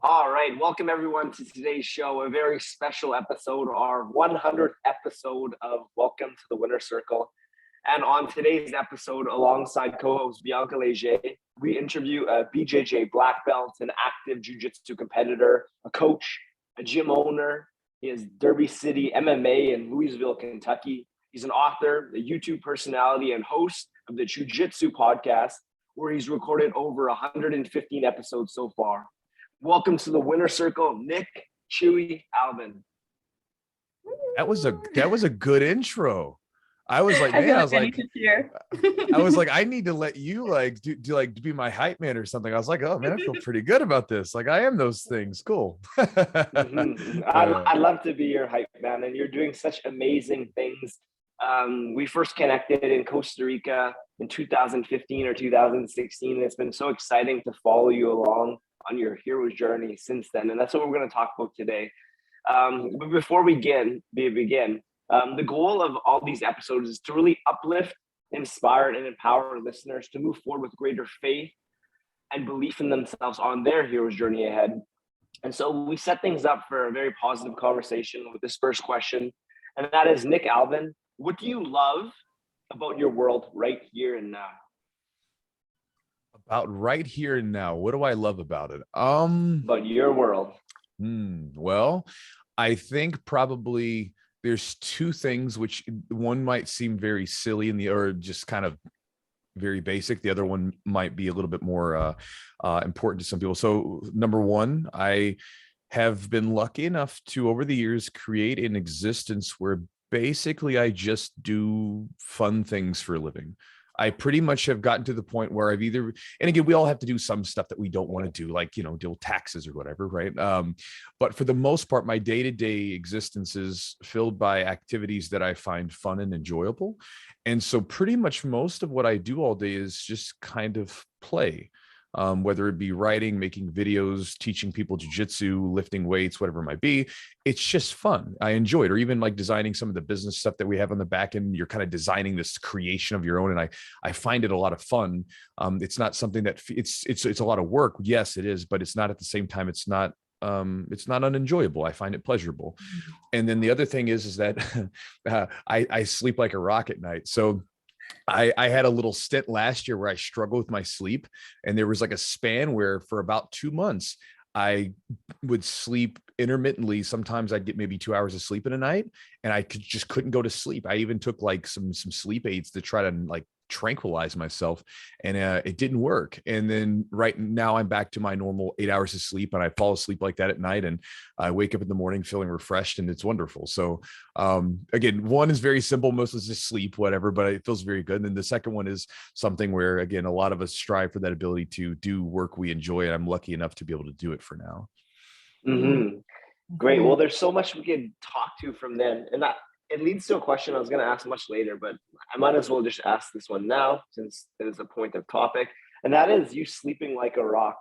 All right, welcome everyone to today's show, a very special episode, our 100th episode of Welcome to the Winner Circle. And on today's episode, alongside co-host Bianca Leger, we interview a BJJ black belt, an active Jiu-Jitsu competitor, a coach, a gym owner. He has Derby City MMA in Louisville, Kentucky. He's an author, a YouTube personality, and host of the Chewjitsu Podcast, where he's recorded over 115 episodes so far. Welcome to the Winner Circle, Nick, Chewy, Albin. That was a good intro. I was like, man, I need to let you be my hype man or something. I was like, oh man, I feel pretty good about this. Like I am those things. Cool. I'd love to be your hype man, and you're doing such amazing things. We first connected in Costa Rica in 2015 or 2016. And it's been so exciting to follow you along on your hero journey since then. And that's what we're going to talk about today. But before we begin, the goal of all these episodes is to really uplift, inspire, and empower listeners to move forward with greater faith and belief in themselves on their hero's journey ahead. And so we set things up for a very positive conversation with this first question. And that is, Nick, Albin, what do you love about your world right here and now? About right here and now, what do I love about it? About your world. Well, I think probably there's two things, which one might seem very silly or just kind of very basic. The other one might be a little bit more important to some people. So number one, I have been lucky enough to, over the years, create an existence where basically I just do fun things for a living. I pretty much have gotten to the point where I've either, and again, we all have to do some stuff that we don't want to do, like, deal with taxes or whatever, right? But for the most part, my day-to-day existence is filled by activities that I find fun and enjoyable. And so pretty much most of what I do all day is just kind of play. Whether it be writing, making videos, teaching people jiu-jitsu, lifting weights, whatever it might be, it's just fun. I enjoy it. Or even like designing some of the business stuff that we have on the back end. You're kind of designing this creation of your own, and I find it a lot of fun. It's not something that it's a lot of work. Yes, it is, but it's not at the same time. It's not unenjoyable. I find it pleasurable. And then the other thing is that I sleep like a rock at night. So I had a little stint last year where I struggled with my sleep, and there was like a span where for about 2 months I would sleep intermittently. Sometimes I'd get maybe 2 hours of sleep in a night, and I just couldn't go to sleep. I even took like some sleep aids to try to like tranquilize myself, and it didn't work. And then right now I'm back to my normal 8 hours of sleep, and I fall asleep like that at night, and I wake up in the morning feeling refreshed, and it's wonderful. So again, one is very simple, most is just sleep, whatever, but it feels very good. And then the second one is something where, again, a lot of us strive for that ability to do work we enjoy, and I'm lucky enough to be able to do it for now. Great. Well, there's so much we could talk to from then, and it leads to a question I was going to ask much later, but I might as well just ask this one now, since it is a point of topic. And that is, you sleeping like a rock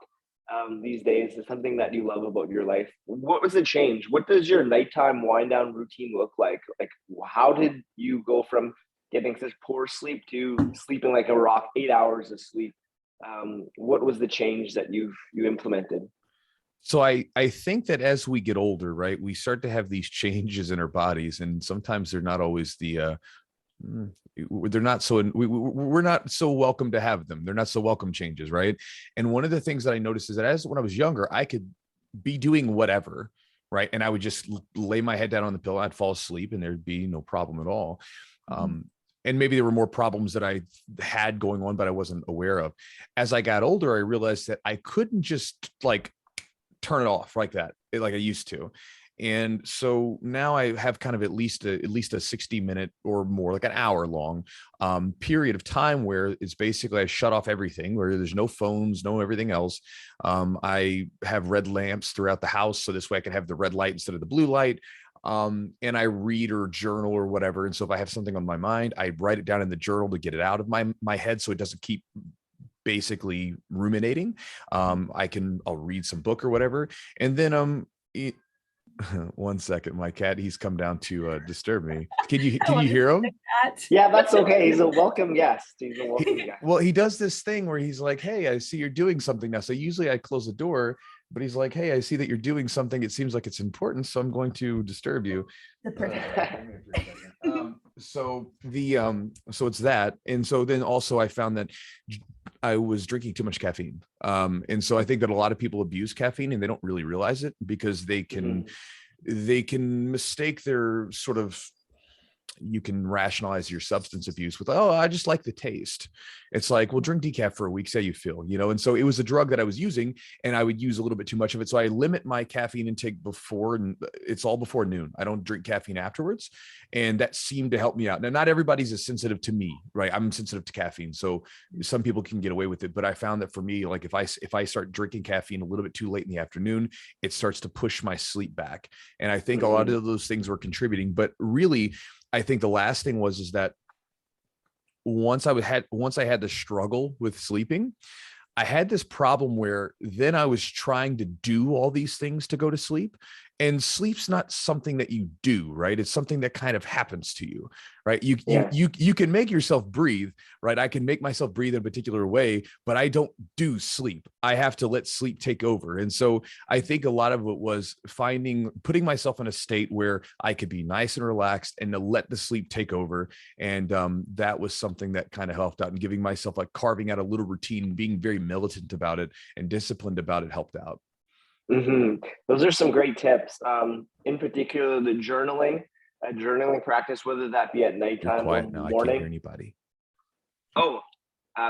these days is something that you love about your life. What was the change? What does your nighttime wind down routine look like? Like, how did you go from getting such poor sleep to sleeping like a rock, 8 hours of sleep? What was the change that you implemented? So I think that as we get older, right, we start to have these changes in our bodies, and sometimes they're not always we're not so welcome to have them. They're not so welcome changes, right? And one of the things that I noticed is that when I was younger, I could be doing whatever, right? And I would just lay my head down on the pillow, I'd fall asleep, and there'd be no problem at all. And maybe there were more problems that I had going on, but I wasn't aware of. As I got older, I realized that I couldn't just like turn it off like that, like I used to. And so now I have kind of at least a 60-minute or more, like an hour long period of time where it's basically I shut off everything, where there's no phones, no everything else. I have red lamps throughout the house, so this way I can have the red light instead of the blue light. And I read or journal or whatever. And so if I have something on my mind, I write it down in the journal to get it out of my head, so it doesn't keep basically ruminating. I'll read some book or whatever. And then one second, my cat, he's come down to disturb me. Can you hear him? Yeah, that's okay. He's a welcome guest. He's a welcome guest. Well, he does this thing where he's like, hey, I see you're doing something now. So usually I close the door but he's like, hey, I see that you're doing something. It seems like it's important, so I'm going to disturb you. The perfect. So it's that. And so then also I found that I was drinking too much caffeine. And so I think that a lot of people abuse caffeine and they don't really realize it because they can mistake their sort of, you can rationalize your substance abuse with, oh, I just like the taste. It's like, well, drink decaf for a week, see how you feel, And so it was a drug that I was using and I would use a little bit too much of it. So I limit my caffeine intake before, and it's all before noon. I don't drink caffeine afterwards. And that seemed to help me out. Now, not everybody's as sensitive to me, right? I'm sensitive to caffeine. So some people can get away with it. But I found that for me, like if I start drinking caffeine a little bit too late in the afternoon, it starts to push my sleep back. And I think a lot of those things were contributing, but really, I think the last thing is that once I had the struggle with sleeping, I had this problem where then I was trying to do all these things to go to sleep. And sleep's not something that you do, right? It's something that kind of happens to you, right? You can make yourself breathe, right? I can make myself breathe in a particular way, but I don't do sleep. I have to let sleep take over. And so I think a lot of it was putting myself in a state where I could be nice and relaxed and to let the sleep take over. And that was something that kind of helped out, and giving myself, like, carving out a little routine and being very militant about it and disciplined about it helped out. Those are some great tips. In particular, the journaling, a journaling practice, whether that be at nighttime or morning. I can't hear anybody. Oh,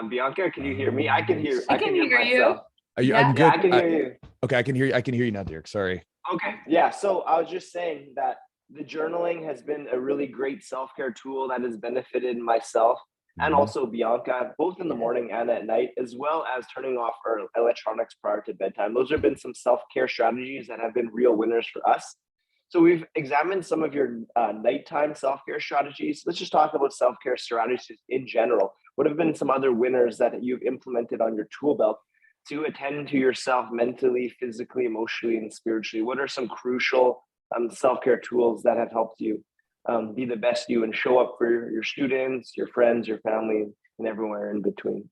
Bianca, can you hear me? I can hear you. myself. I'm good. I can hear you. Okay, I can hear you now, Derek. Sorry. Okay. Yeah. So I was just saying that the journaling has been a really great self-care tool that has benefited myself and also Bianca, both in the morning and at night, as well as turning off our electronics prior to bedtime. Those have been some self-care strategies that have been real winners for us. So we've examined some of your nighttime self-care strategies. Let's just talk about self-care strategies in general. What have been some other winners that you've implemented on your tool belt to attend to yourself mentally, physically, emotionally, and spiritually? What are some crucial self-care tools that have helped you be the best you and show up for your students, your friends, your family, and everywhere in between?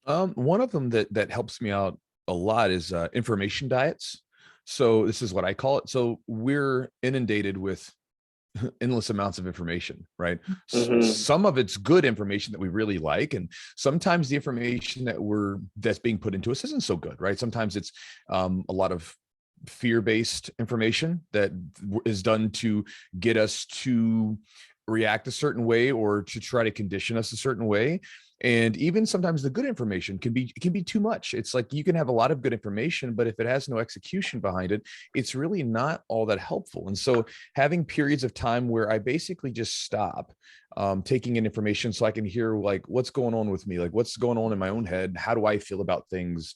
One of them that helps me out a lot is information diets. So this is what I call it. So we're inundated with endless amounts of information, right? Some of it's good information that we really like, and sometimes the information that's being put into us isn't so good, right? Sometimes it's a lot of fear-based information that is done to get us to react a certain way or to try to condition us a certain way. And even sometimes the good information can be too much. It's like you can have a lot of good information, but if it has no execution behind it, it's really not all that helpful. And so having periods of time where I basically just stop taking in information so I can hear, like, what's going on with me, like what's going on in my own head, how do I feel about things?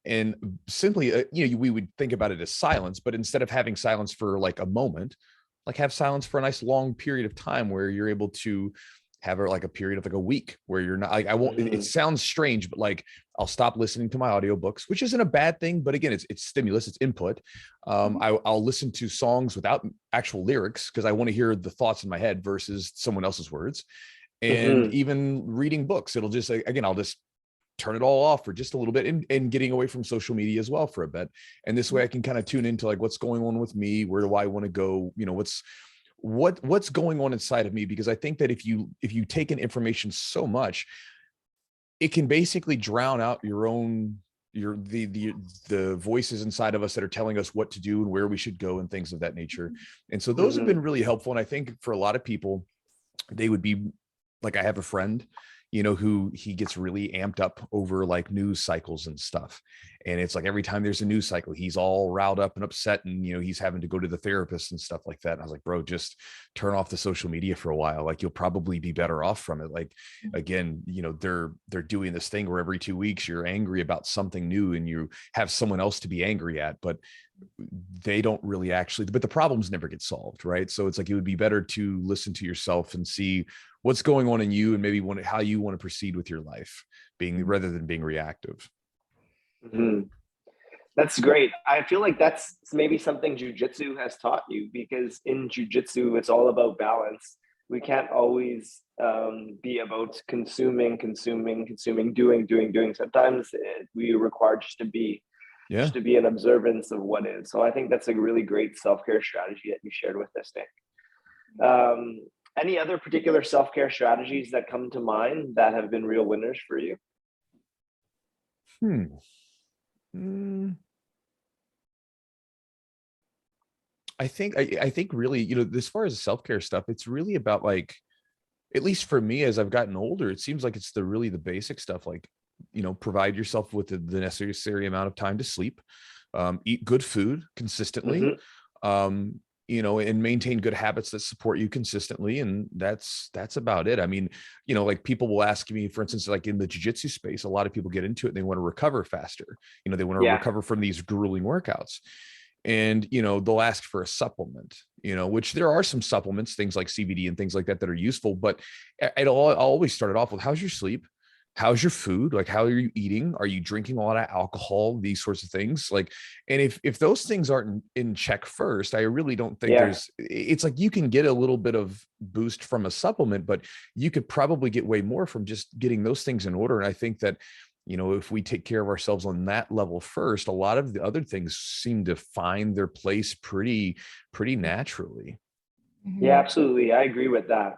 And simply, we would think about it as silence, but instead of having silence for like a moment, like have silence for a nice long period of time where you're able to have a period of like a week where you're not like, I won't, it sounds strange, but like I'll stop listening to my audiobooks, which isn't a bad thing, but again, it's stimulus, it's input. I'll listen to songs without actual lyrics because I want to hear the thoughts in my head versus someone else's words. And even reading books, it'll just, again, I'll just turn it all off for just a little bit, and getting away from social media as well for a bit. And this way I can kind of tune into like what's going on with me, where do I want to go, what's going on inside of me. Because I think that if you take in information so much, it can basically drown out the voices inside of us that are telling us what to do and where we should go and things of that nature. And so those have been really helpful. And I think for a lot of people, they would be like, I have a friend, who he gets really amped up over like news cycles and stuff. And it's like every time there's a news cycle, he's all riled up and upset, and he's having to go to the therapist and stuff like that. And I was like, bro, just turn off the social media for a while. Like, you'll probably be better off from it. Like, again, they're doing this thing where every 2 weeks you're angry about something new and you have someone else to be angry at, but they don't really but the problems never get solved, right? So it's like, it would be better to listen to yourself and see what's going on in you and maybe how you want to proceed with your life, rather than being reactive. That's great. I feel like that's maybe something Jiu-Jitsu has taught you, because in Jiu-Jitsu, it's all about balance. We can't always be about consuming, doing. Sometimes we are required just to be. Yeah. just to be an observance of what is. So I think that's a really great self-care strategy that you shared with us, Nick. Any other particular self-care strategies that come to mind that have been real winners for you? I think really, as far as self-care stuff, it's really about like, at least for me, as I've gotten older, it seems like it's the basic stuff, like, provide yourself with the necessary amount of time to sleep, eat good food consistently, and maintain good habits that support you consistently. And that's about it. I mean, like people will ask me, for instance, like in the jiu-jitsu space, a lot of people get into it and they want to recover faster. They want to recover from these grueling workouts. And, they'll ask for a supplement, which there are some supplements, things like CBD and things like that are useful. But I'll always start it off with, how's your sleep? How's your food? Like, how are you eating? Are you drinking a lot of alcohol? These sorts of things. Like, and if those things aren't in check first, I really don't think it's like you can get a little bit of boost from a supplement, but you could probably get way more from just getting those things in order. And I think that, if we take care of ourselves on that level first, a lot of the other things seem to find their place pretty naturally. Yeah, absolutely. I agree with that.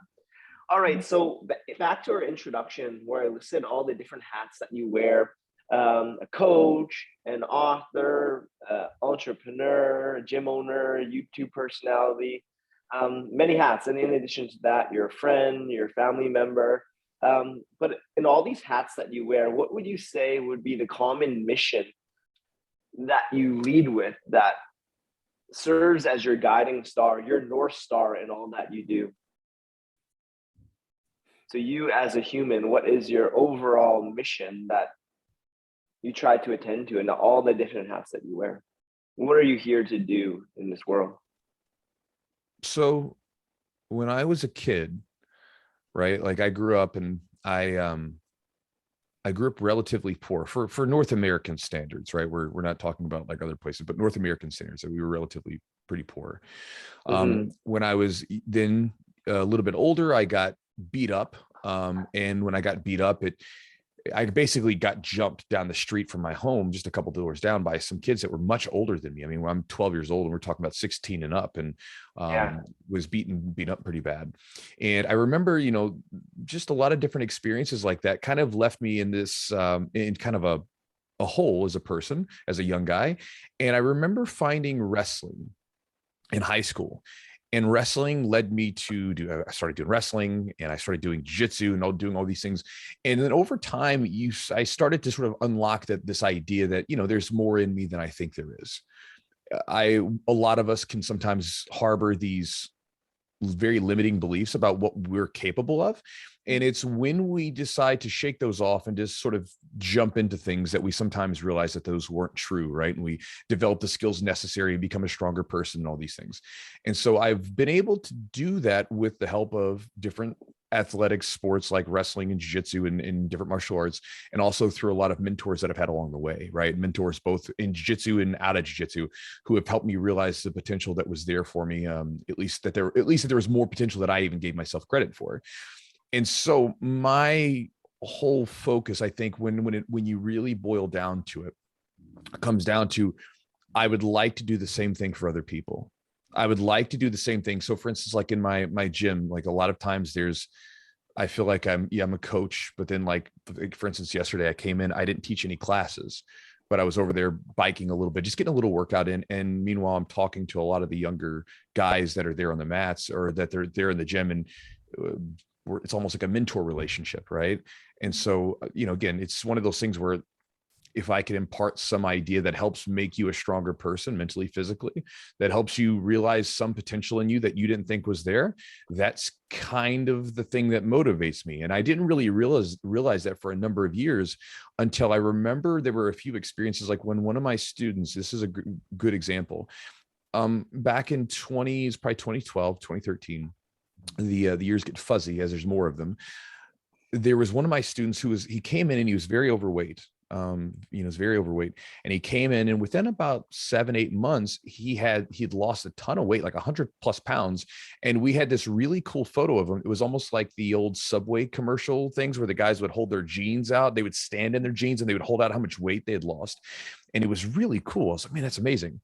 All right. So back to our introduction where I listed all the different hats that you wear, a coach, an author, entrepreneur, gym owner, YouTube personality, many hats. And in addition to that, you're a friend, you're a family member. But in all these hats that you wear, what would you say would be the common mission that you lead with that serves as your guiding star, your North Star in all that you do? So you as a human, what is your overall mission that you try to attend to in all the different hats that you wear? What are you here to do in this world? So when I was a kid, right, like I grew up and I grew up relatively poor for North American standards, right? We're not talking about like other places, but North American standards, that we were relatively pretty poor. When I was then a little bit older, I got beat up. And when I got beat up, I basically got jumped down the street from my home, just a couple doors down, by some kids that were much older than me. I mean, when I'm 12 years old and we're talking about 16 and up, and was beaten up pretty bad. And I remember, just a lot of different experiences like that kind of left me in this, in kind of a hole as a person, as a young guy. And I remember finding wrestling in high school. And wrestling led me to I started doing wrestling, and I started doing jiu-jitsu and doing all these things. And then over time, I started to sort of unlock this idea that, there's more in me than I think there is. A lot of us can sometimes harbor these very limiting beliefs about what we're capable of. And it's when we decide to shake those off and just sort of jump into things that we sometimes realize that those weren't true, right? And we develop the skills necessary and become a stronger person and all these things. And so I've been able to do that with the help of different athletic sports like wrestling and jiu-jitsu and different martial arts, and also through a lot of mentors that I've had along the way, right? Mentors both in jiu-jitsu and out of jiu-jitsu, who have helped me realize the potential that was there for me, at least that there was more potential that I even gave myself credit for. And so my whole focus, I think, when you really boil down to it, comes down to, I would like to do the same thing for other people. I would like to do the same thing. So for instance, like in my gym, like a lot of times I feel like I'm a coach, but then like, for instance, yesterday I came in, I didn't teach any classes, but I was over there biking a little bit, just getting a little workout in. And meanwhile, I'm talking to a lot of the younger guys that are there on the mats, or that they're there in the gym, and it's almost like a mentor relationship, right? And so, again, it's one of those things where if I can impart some idea that helps make you a stronger person mentally, physically, that helps you realize some potential in you that you didn't think was there, that's kind of the thing that motivates me. And I didn't really realize that for a number of years, until I remember there were a few experiences, like when one of my students, this is a good example, back in probably 2012, 2013, the years get fuzzy as there's more of them. There was one of my students he came in and he was very overweight, He's very overweight, and he came in, and within about 7-8 months, he'd lost a ton of weight, like 100+ pounds. And we had this really cool photo of him. It was almost like the old Subway commercial things where the guys would hold their jeans out. They would stand in their jeans and they would hold out how much weight they had lost. And it was really cool. I was like, man, that's amazing.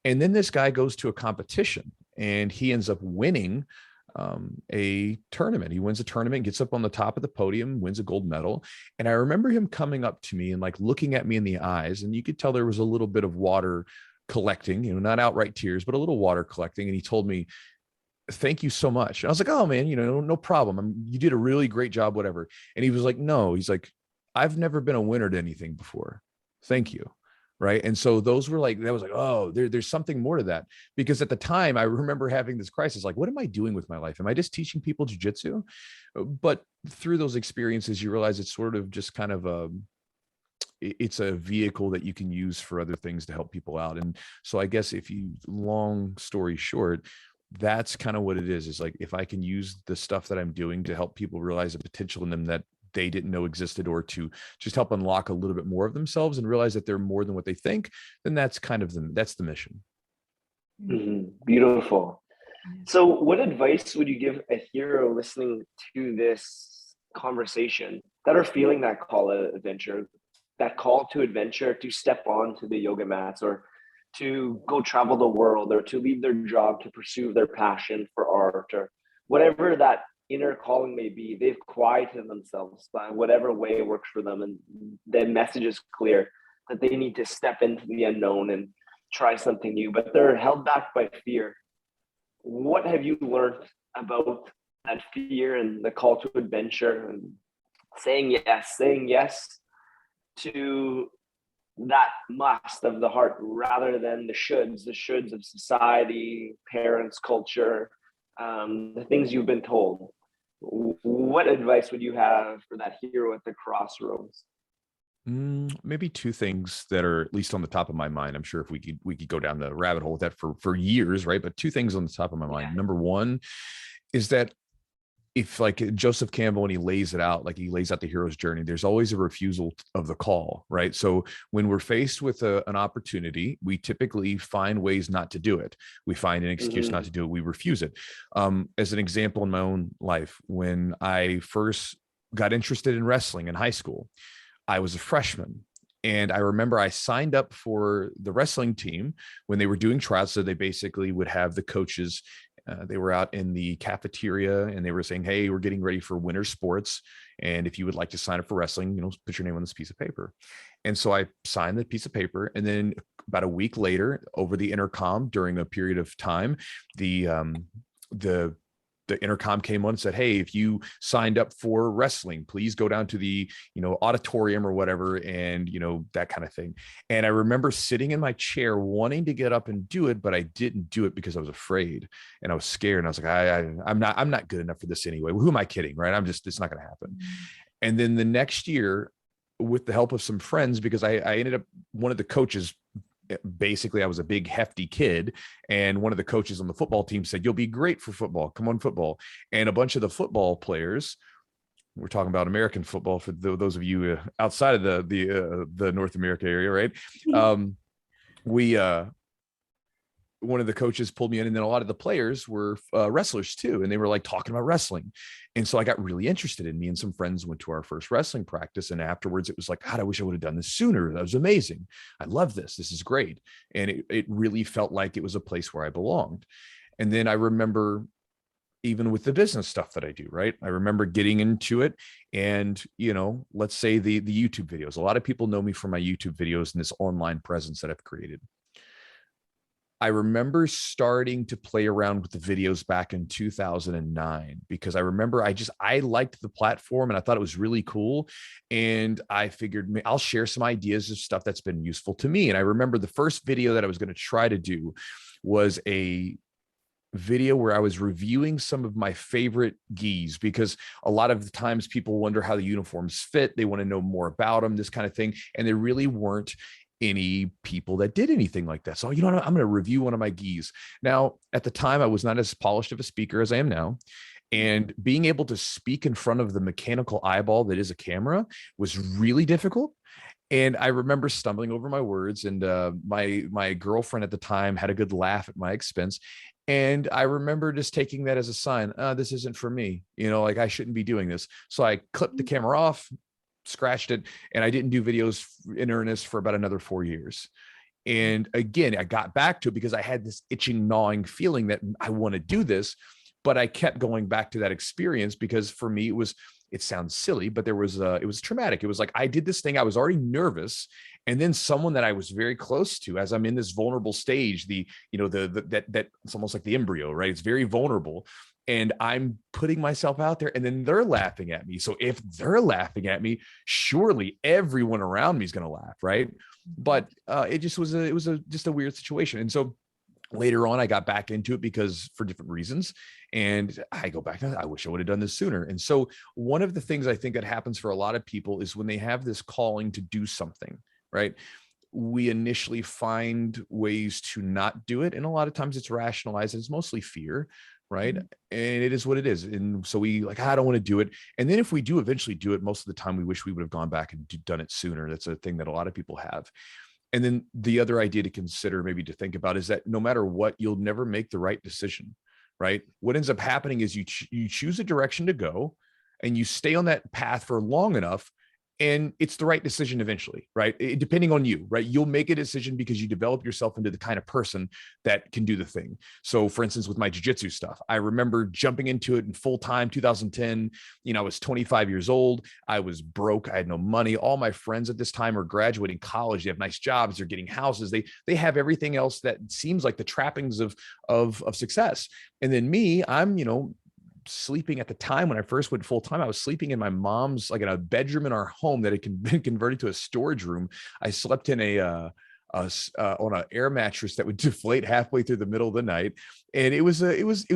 And then this guy goes to a competition and he ends up winning a tournament. He wins a tournament, gets up on the top of the podium, wins a gold medal. And I remember him coming up to me and like looking at me in the eyes, and you could tell there was a little bit of water collecting, not outright tears, but a little water collecting. And he told me, thank you so much. And I was like, oh man, no problem. You did a really great job, whatever. And he was like, no, he's like, I've never been a winner at anything before. Thank you. Right. And so that was like, oh, there's something more to that, because at the time I remember having this crisis, like, what am I doing with my life? Am I just teaching people jiu-jitsu? But through those experiences, you realize it's sort of just kind of it's a vehicle that you can use for other things to help people out. And so I guess long story short, that's kind of what it is like, if I can use the stuff that I'm doing to help people realize the potential in them that they didn't know existed, or to just help unlock a little bit more of themselves and realize that they're more than what they think, then that's kind of that's the mission. Beautiful. So what advice would you give a hero listening to this conversation that are feeling that call to adventure, to step onto the yoga mats, or to go travel the world, or to leave their job to pursue their passion for art, or whatever that inner calling may be? They've quieted themselves by whatever way works for them, and the message is clear that they need to step into the unknown and try something new, but they're held back by fear. What have you learned about that fear and the call to adventure, and saying yes to that must of the heart rather than the shoulds of society, parents, culture, the things you've been told? What advice would you have for that hero at the crossroads? Maybe two things that are at least on the top of my mind. I'm sure if we could go down the rabbit hole with that for years, right? But two things on the top of my mind. Number one is that if, like Joseph Campbell, when he lays it out, like he lays out the hero's journey, there's always a refusal of the call, right? So when we're faced with an opportunity, we typically find ways not to do it. We find an excuse not to do it. We refuse it. As an example, in my own life, when I first got interested in wrestling in high school, I was a freshman. And I remember I signed up for the wrestling team when they were doing trials. So they basically would have the coaches, they were out in the cafeteria and they were saying, hey, we're getting ready for winter sports. And if you would like to sign up for wrestling, put your name on this piece of paper. And so I signed the piece of paper. And then about a week later, over the intercom during a period of time, the intercom came on and said, hey, if you signed up for wrestling, please go down to the, auditorium or whatever. And, that kind of thing. And I remember sitting in my chair wanting to get up and do it, but I didn't do it because I was afraid and I was scared. And I was like, I'm not good enough for this anyway. Who am I kidding? Right. It's not going to happen. And then the next year, with the help of some friends, because I ended up, one of the coaches, basically I was a big hefty kid, and one of the coaches on the football team said, you'll be great for football. Come on, football. And a bunch of the football players, we're talking about American football for those of you outside of the North America area, right? One of the coaches pulled me in, and then a lot of the players were wrestlers too. And they were like talking about wrestling. And so I got really interested in. Me and some friends went to our first wrestling practice. And afterwards it was like, God, I wish I would have done this sooner. That was amazing. I love this. This is great. And it really felt like it was a place where I belonged. And then I remember, even with the business stuff that I do, right? I remember getting into it, and, let's say the YouTube videos. A lot of people know me from my YouTube videos and this online presence that I've created. I remember starting to play around with the videos back in 2009, because I remember I liked the platform and I thought it was really cool. And I figured I'll share some ideas of stuff that's been useful to me. And I remember the first video that I was going to try to do was a video where I was reviewing some of my favorite gis, because a lot of the times people wonder how the uniforms fit. They want to know more about them, this kind of thing. And there really weren't any people that did anything like that. So, I'm going to review one of my gis. Now, at the time, I was not as polished of a speaker as I am now. And being able to speak in front of the mechanical eyeball that is a camera was really difficult. And I remember stumbling over my words, and my girlfriend at the time had a good laugh at my expense. And I remember just taking that as a sign, this isn't for me, like I shouldn't be doing this. So I clipped the camera off, scratched it, and I didn't do videos in earnest for about another 4 years. And again, I got back to it because I had this itching, gnawing feeling that I want to do this, but I kept going back to that experience because for me, it sounds silly, but it was traumatic. It was like, I did this thing. I was already nervous. And then someone that I was very close to, as I'm in this vulnerable stage, that it's almost like the embryo, right? It's very vulnerable. And I'm putting myself out there, and then they're laughing at me. So if they're laughing at me, surely everyone around me is going to laugh, right? But it was just a weird situation. And so later on, I got back into it because for different reasons. And I go back, I wish I would have done this sooner. And so one of the things I think that happens for a lot of people is when they have this calling to do something, right? We initially find ways to not do it. And a lot of times it's rationalized. It's mostly fear, right? And it is what it is. And so we I don't want to do it. And then if we do eventually do it, most of the time we wish we would have gone back and done it sooner. That's a thing that a lot of people have. And then the other idea to consider, maybe to think about, is that no matter what, you'll never make the right decision, right? What ends up happening is you choose a direction to go, and you stay on that path for long enough, and it's the right decision eventually, right? Depending on you, right? You'll make a decision because you develop yourself into the kind of person that can do the thing. So for instance, with my jiu-jitsu stuff, I remember jumping into it in full time, 2010, I was 25 years old. I was broke. I had no money. All my friends at this time are graduating college. They have nice jobs. They're getting houses. They have everything else that seems like the trappings of success. And then me, I'm, sleeping at the time when I first went full time. I was sleeping in my mom's, in a bedroom in our home that had been converted to a storage room. I slept in on an air mattress that would deflate halfway through the middle of the night. And it was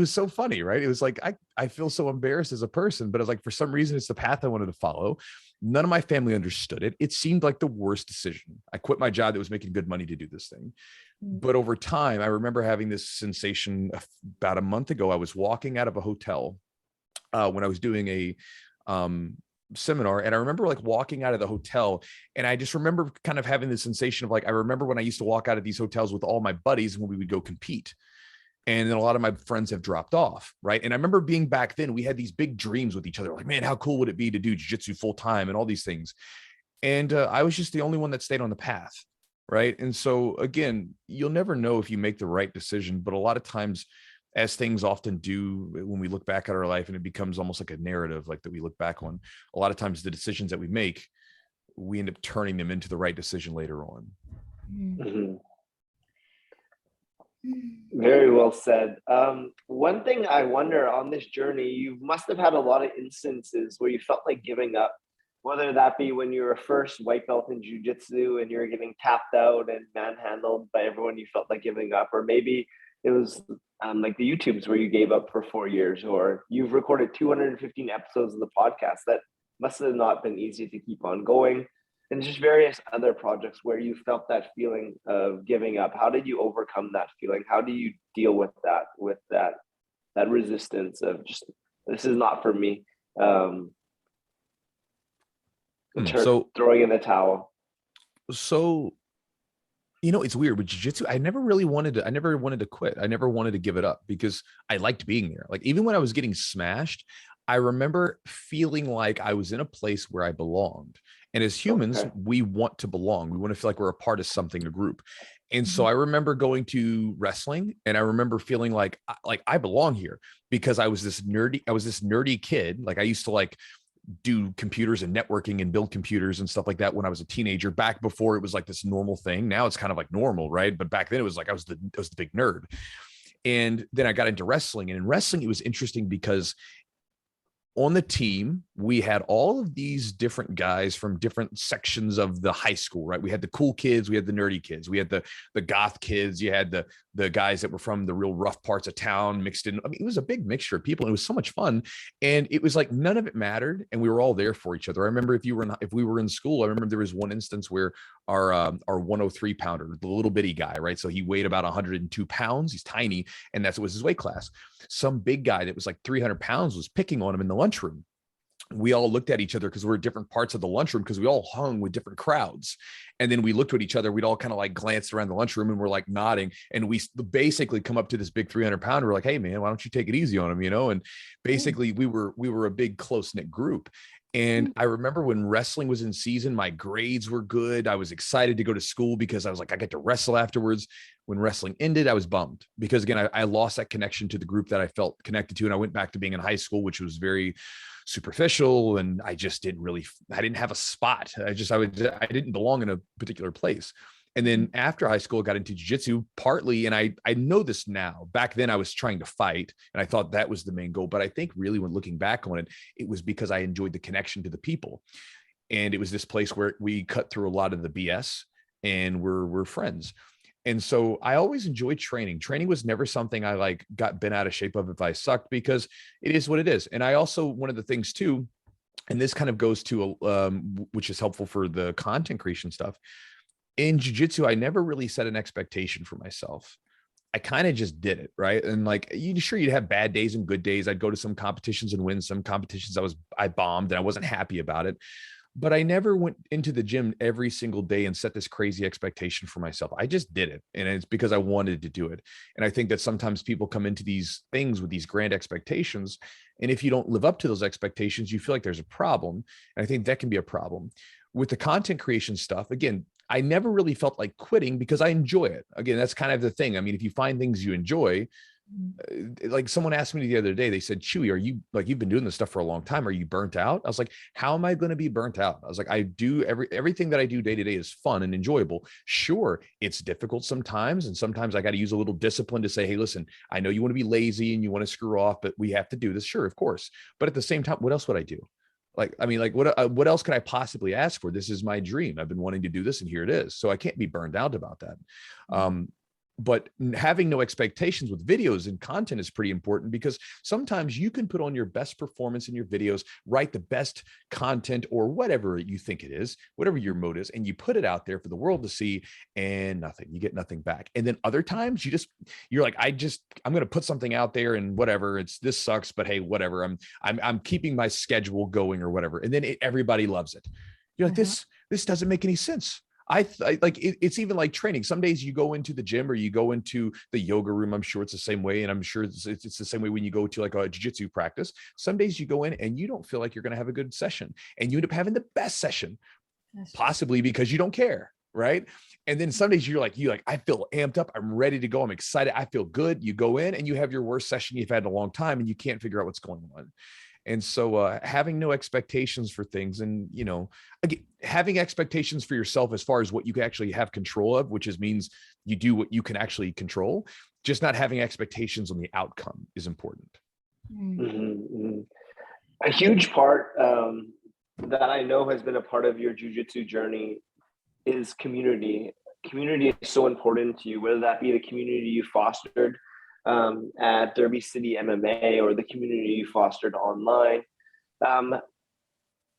so funny, right? It was like, I feel so embarrassed as a person, but I was like, for some reason, it's the path I wanted to follow. None of my family understood it. It seemed like the worst decision. I quit my job that was making good money to do this thing. But over time, I remember having this sensation about a month ago. I was walking out of a hotel when I was doing a seminar, and I remember walking out of the hotel, and I just remember kind of having this sensation of I remember when I used to walk out of these hotels with all my buddies when we would go compete. And then a lot of my friends have dropped off, right? And I remember being back then, we had these big dreams with each other. Like, man, how cool would it be to do jiu-jitsu full time and all these things? And I was just the only one that stayed on the path, right? And so again, you'll never know if you make the right decision, but a lot of times, as things often do when we look back at our life and it becomes almost like a narrative, that we look back on, a lot of times the decisions that we make, we end up turning them into the right decision later on. Mm-hmm. Very well said. One thing I wonder on this journey, you must have had a lot of instances where you felt like giving up, whether that be when you were first white belt in jiu-jitsu and you're getting tapped out and manhandled by everyone, you felt like giving up, or maybe it was like the YouTubes where you gave up for 4 years, or you've recorded 215 episodes of the podcast that must have not been easy to keep on going, and just various other projects where you felt that feeling of giving up. How did you overcome that feeling? How do you deal with that resistance of just, this is not for me? Throwing in the towel. So, it's weird with jiu-jitsu. I never wanted to quit. I never wanted to give it up because I liked being there. Even when I was getting smashed, I remember feeling like I was in a place where I belonged. And as humans, we want to belong. We want to feel like we're a part of something, a group. And so I remember going to wrestling, and I remember feeling like I belong here because I was this nerdy kid. I used to do computers and networking and build computers and stuff like that when I was a teenager, back before it was this normal thing. Now it's kind of normal, right? But back then it was I was the big nerd. And then I got into wrestling, and in wrestling, it was interesting because on the team, we had all of these different guys from different sections of the high school, right? We had the cool kids, we had the nerdy kids, we had the goth kids, you had the guys that were from the real rough parts of town mixed in. I mean, it was a big mixture of people, and it was so much fun. And it was none of it mattered, and we were all there for each other. I remember if we were in school, I remember there was one instance where our 103 pounder, the little bitty guy, right? So he weighed about 102 pounds. He's tiny, and that was his weight class. Some big guy that was 300 pounds was picking on him in the lunchroom. we all looked at each other because we're at different parts of the lunchroom because we all hung with different crowds. And then we looked at each other. We'd all kind of like glanced around the lunchroom and we're like nodding. And we basically come up to this big 300-pounder. We're like, hey, man, why don't you take it easy on him? And basically we were a big close knit group. And I remember when wrestling was in season, my grades were good. I was excited to go to school because I was like, I get to wrestle afterwards. When wrestling ended, I was bummed because again, I lost that connection to the group that I felt connected to. And I went back to being in high school, which was very superficial. And I just I didn't have a spot. I didn't belong in a particular place. And then after high school, I got into jiu-jitsu partly. And I know this now. Back then I was trying to fight and I thought that was the main goal. But I think really when looking back on it, it was because I enjoyed the connection to the people. And it was this place where we cut through a lot of the BS and we're friends. And so I always enjoyed training. Training was never something I like got bent out of shape of if I sucked, because it is what it is. And I also, one of the things too, and this kind of goes to, which is helpful for the content creation stuff. In jiu-jitsu, I never really set an expectation for myself. I kind of just did it, right? And like, you'd have bad days and good days. I'd go to some competitions and win some competitions. I bombed and I wasn't happy about it. But I never went into the gym every single day and set this crazy expectation for myself. I just did it. And it's because I wanted to do it. And I think that sometimes people come into these things with these grand expectations. And if you don't live up to those expectations, you feel like there's a problem. And I think that can be a problem. With the content creation stuff, again, I never really felt like quitting because I enjoy it. Again, that's kind of the thing. I mean, if you find things you enjoy, like someone asked me the other day, they said, Chewy, are you like, you've been doing this stuff for a long time. Are you burnt out? I was like, how am I going to be burnt out? I was like, I do everything that I do day to day is fun and enjoyable. Sure. It's difficult sometimes. And sometimes I got to use a little discipline to say, hey, listen, I know you want to be lazy and you want to screw off, but we have to do this. Sure. Of course. But at the same time, what else would I do? Like, I mean, like what else could I possibly ask for? This is my dream. I've been wanting to do this and here it is. So I can't be burned out about that. But having no expectations with videos and content is pretty important, because sometimes you can put on your best performance in your videos, write the best content or whatever you think it is, whatever your mode is, and you put it out there for the world to see and you get nothing back. And then other times you're like, I'm going to put something out there and whatever, this sucks, but hey, whatever, I'm keeping my schedule going or whatever. And then everybody loves it. You're like, this doesn't make any sense. I like it's even like training. Some days you go into the gym or you go into the yoga room. I'm sure it's the same way. And I'm sure it's the same way when you go to like a jiu-jitsu practice. Some days you go in and you don't feel like you're going to have a good session and you end up having the best session, possibly because you don't care. Right. And then some days you're like, I feel amped up. I'm ready to go. I'm excited. I feel good. You go in and you have your worst session you've had in a long time and you can't figure out what's going on. And so having no expectations for things and, again, having expectations for yourself as far as what you can actually have control of, which means you do what you can actually control, just not having expectations on the outcome is important. Mm-hmm. A huge part that I know has been a part of your jiu-jitsu journey is community. Community is so important to you, whether that be the community you fostered at Derby City MMA or the community you fostered online.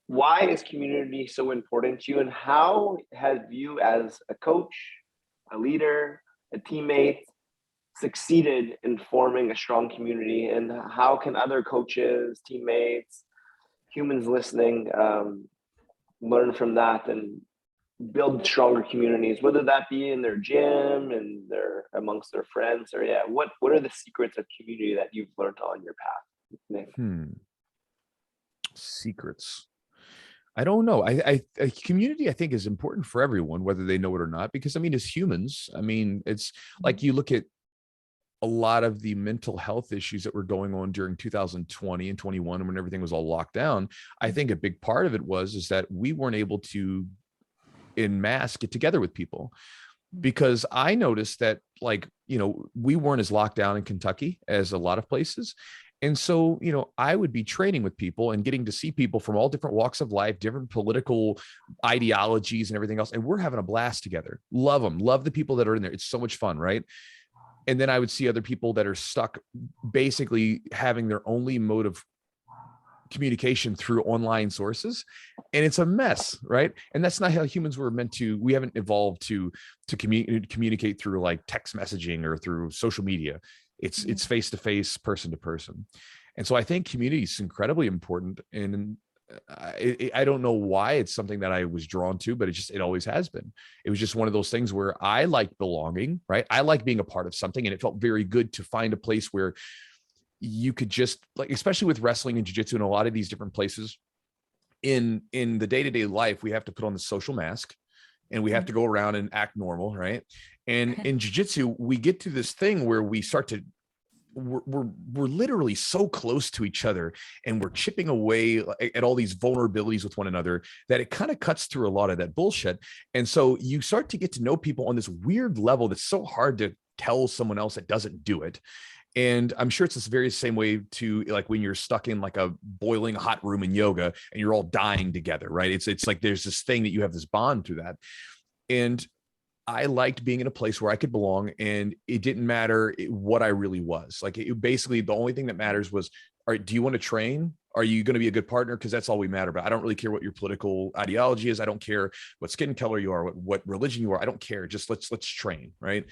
Why is community so important to you, and how have you as a coach, a leader, a teammate succeeded in forming a strong community, and how can other coaches, teammates, humans listening learn from that and build stronger communities, whether that be in their gym and amongst their friends, or what are the secrets of community that you've learned on your path? Secrets. I don't know. I community, I think, is important for everyone, whether they know it or not, because I mean, as humans, I mean, it's like you look at a lot of the mental health issues that were going on during 2020 and 21 when everything was all locked down. I think a big part of it is that we weren't able to in mass get together with people, because I noticed that we weren't as locked down in Kentucky as a lot of places. And so, I would be training with people and getting to see people from all different walks of life, different political ideologies and everything else. And we're having a blast together. Love them. Love the people that are in there. It's so much fun. Right. And then I would see other people that are stuck basically having their only mode of communication through online sources, and it's a mess, right? And that's not how humans were meant to. We haven't evolved to communicate through like text messaging or through social media. It's face to face, person to person. And so I think community is incredibly important. And I don't know why it's something that I was drawn to, but it always has been. It was just one of those things where I like belonging, right? I like being a part of something, and it felt very good to find a place where you could just, like, especially with wrestling and jiu-jitsu and a lot of these different places in the day-to-day life, we have to put on the social mask and we have to go around and act normal, right? And in jiu-jitsu, we get to this thing where we start to, we're literally so close to each other, and we're chipping away at all these vulnerabilities with one another that it kind of cuts through a lot of that bullshit. And so you start to get to know people on this weird level that's so hard to tell someone else that doesn't do it. And I'm sure it's this very same way to, like, when you're stuck in like a boiling hot room in yoga and you're all dying together, right? It's like there's this thing that you have this bond through that. And I liked being in a place where I could belong, and it didn't matter what I really was. Like, basically the only thing that matters was, all right, do you want to train? Are you going to be a good partner? Because that's all we matter about. I don't really care what your political ideology is. I don't care what skin color you are, what religion you are. I don't care. Just let's train, right?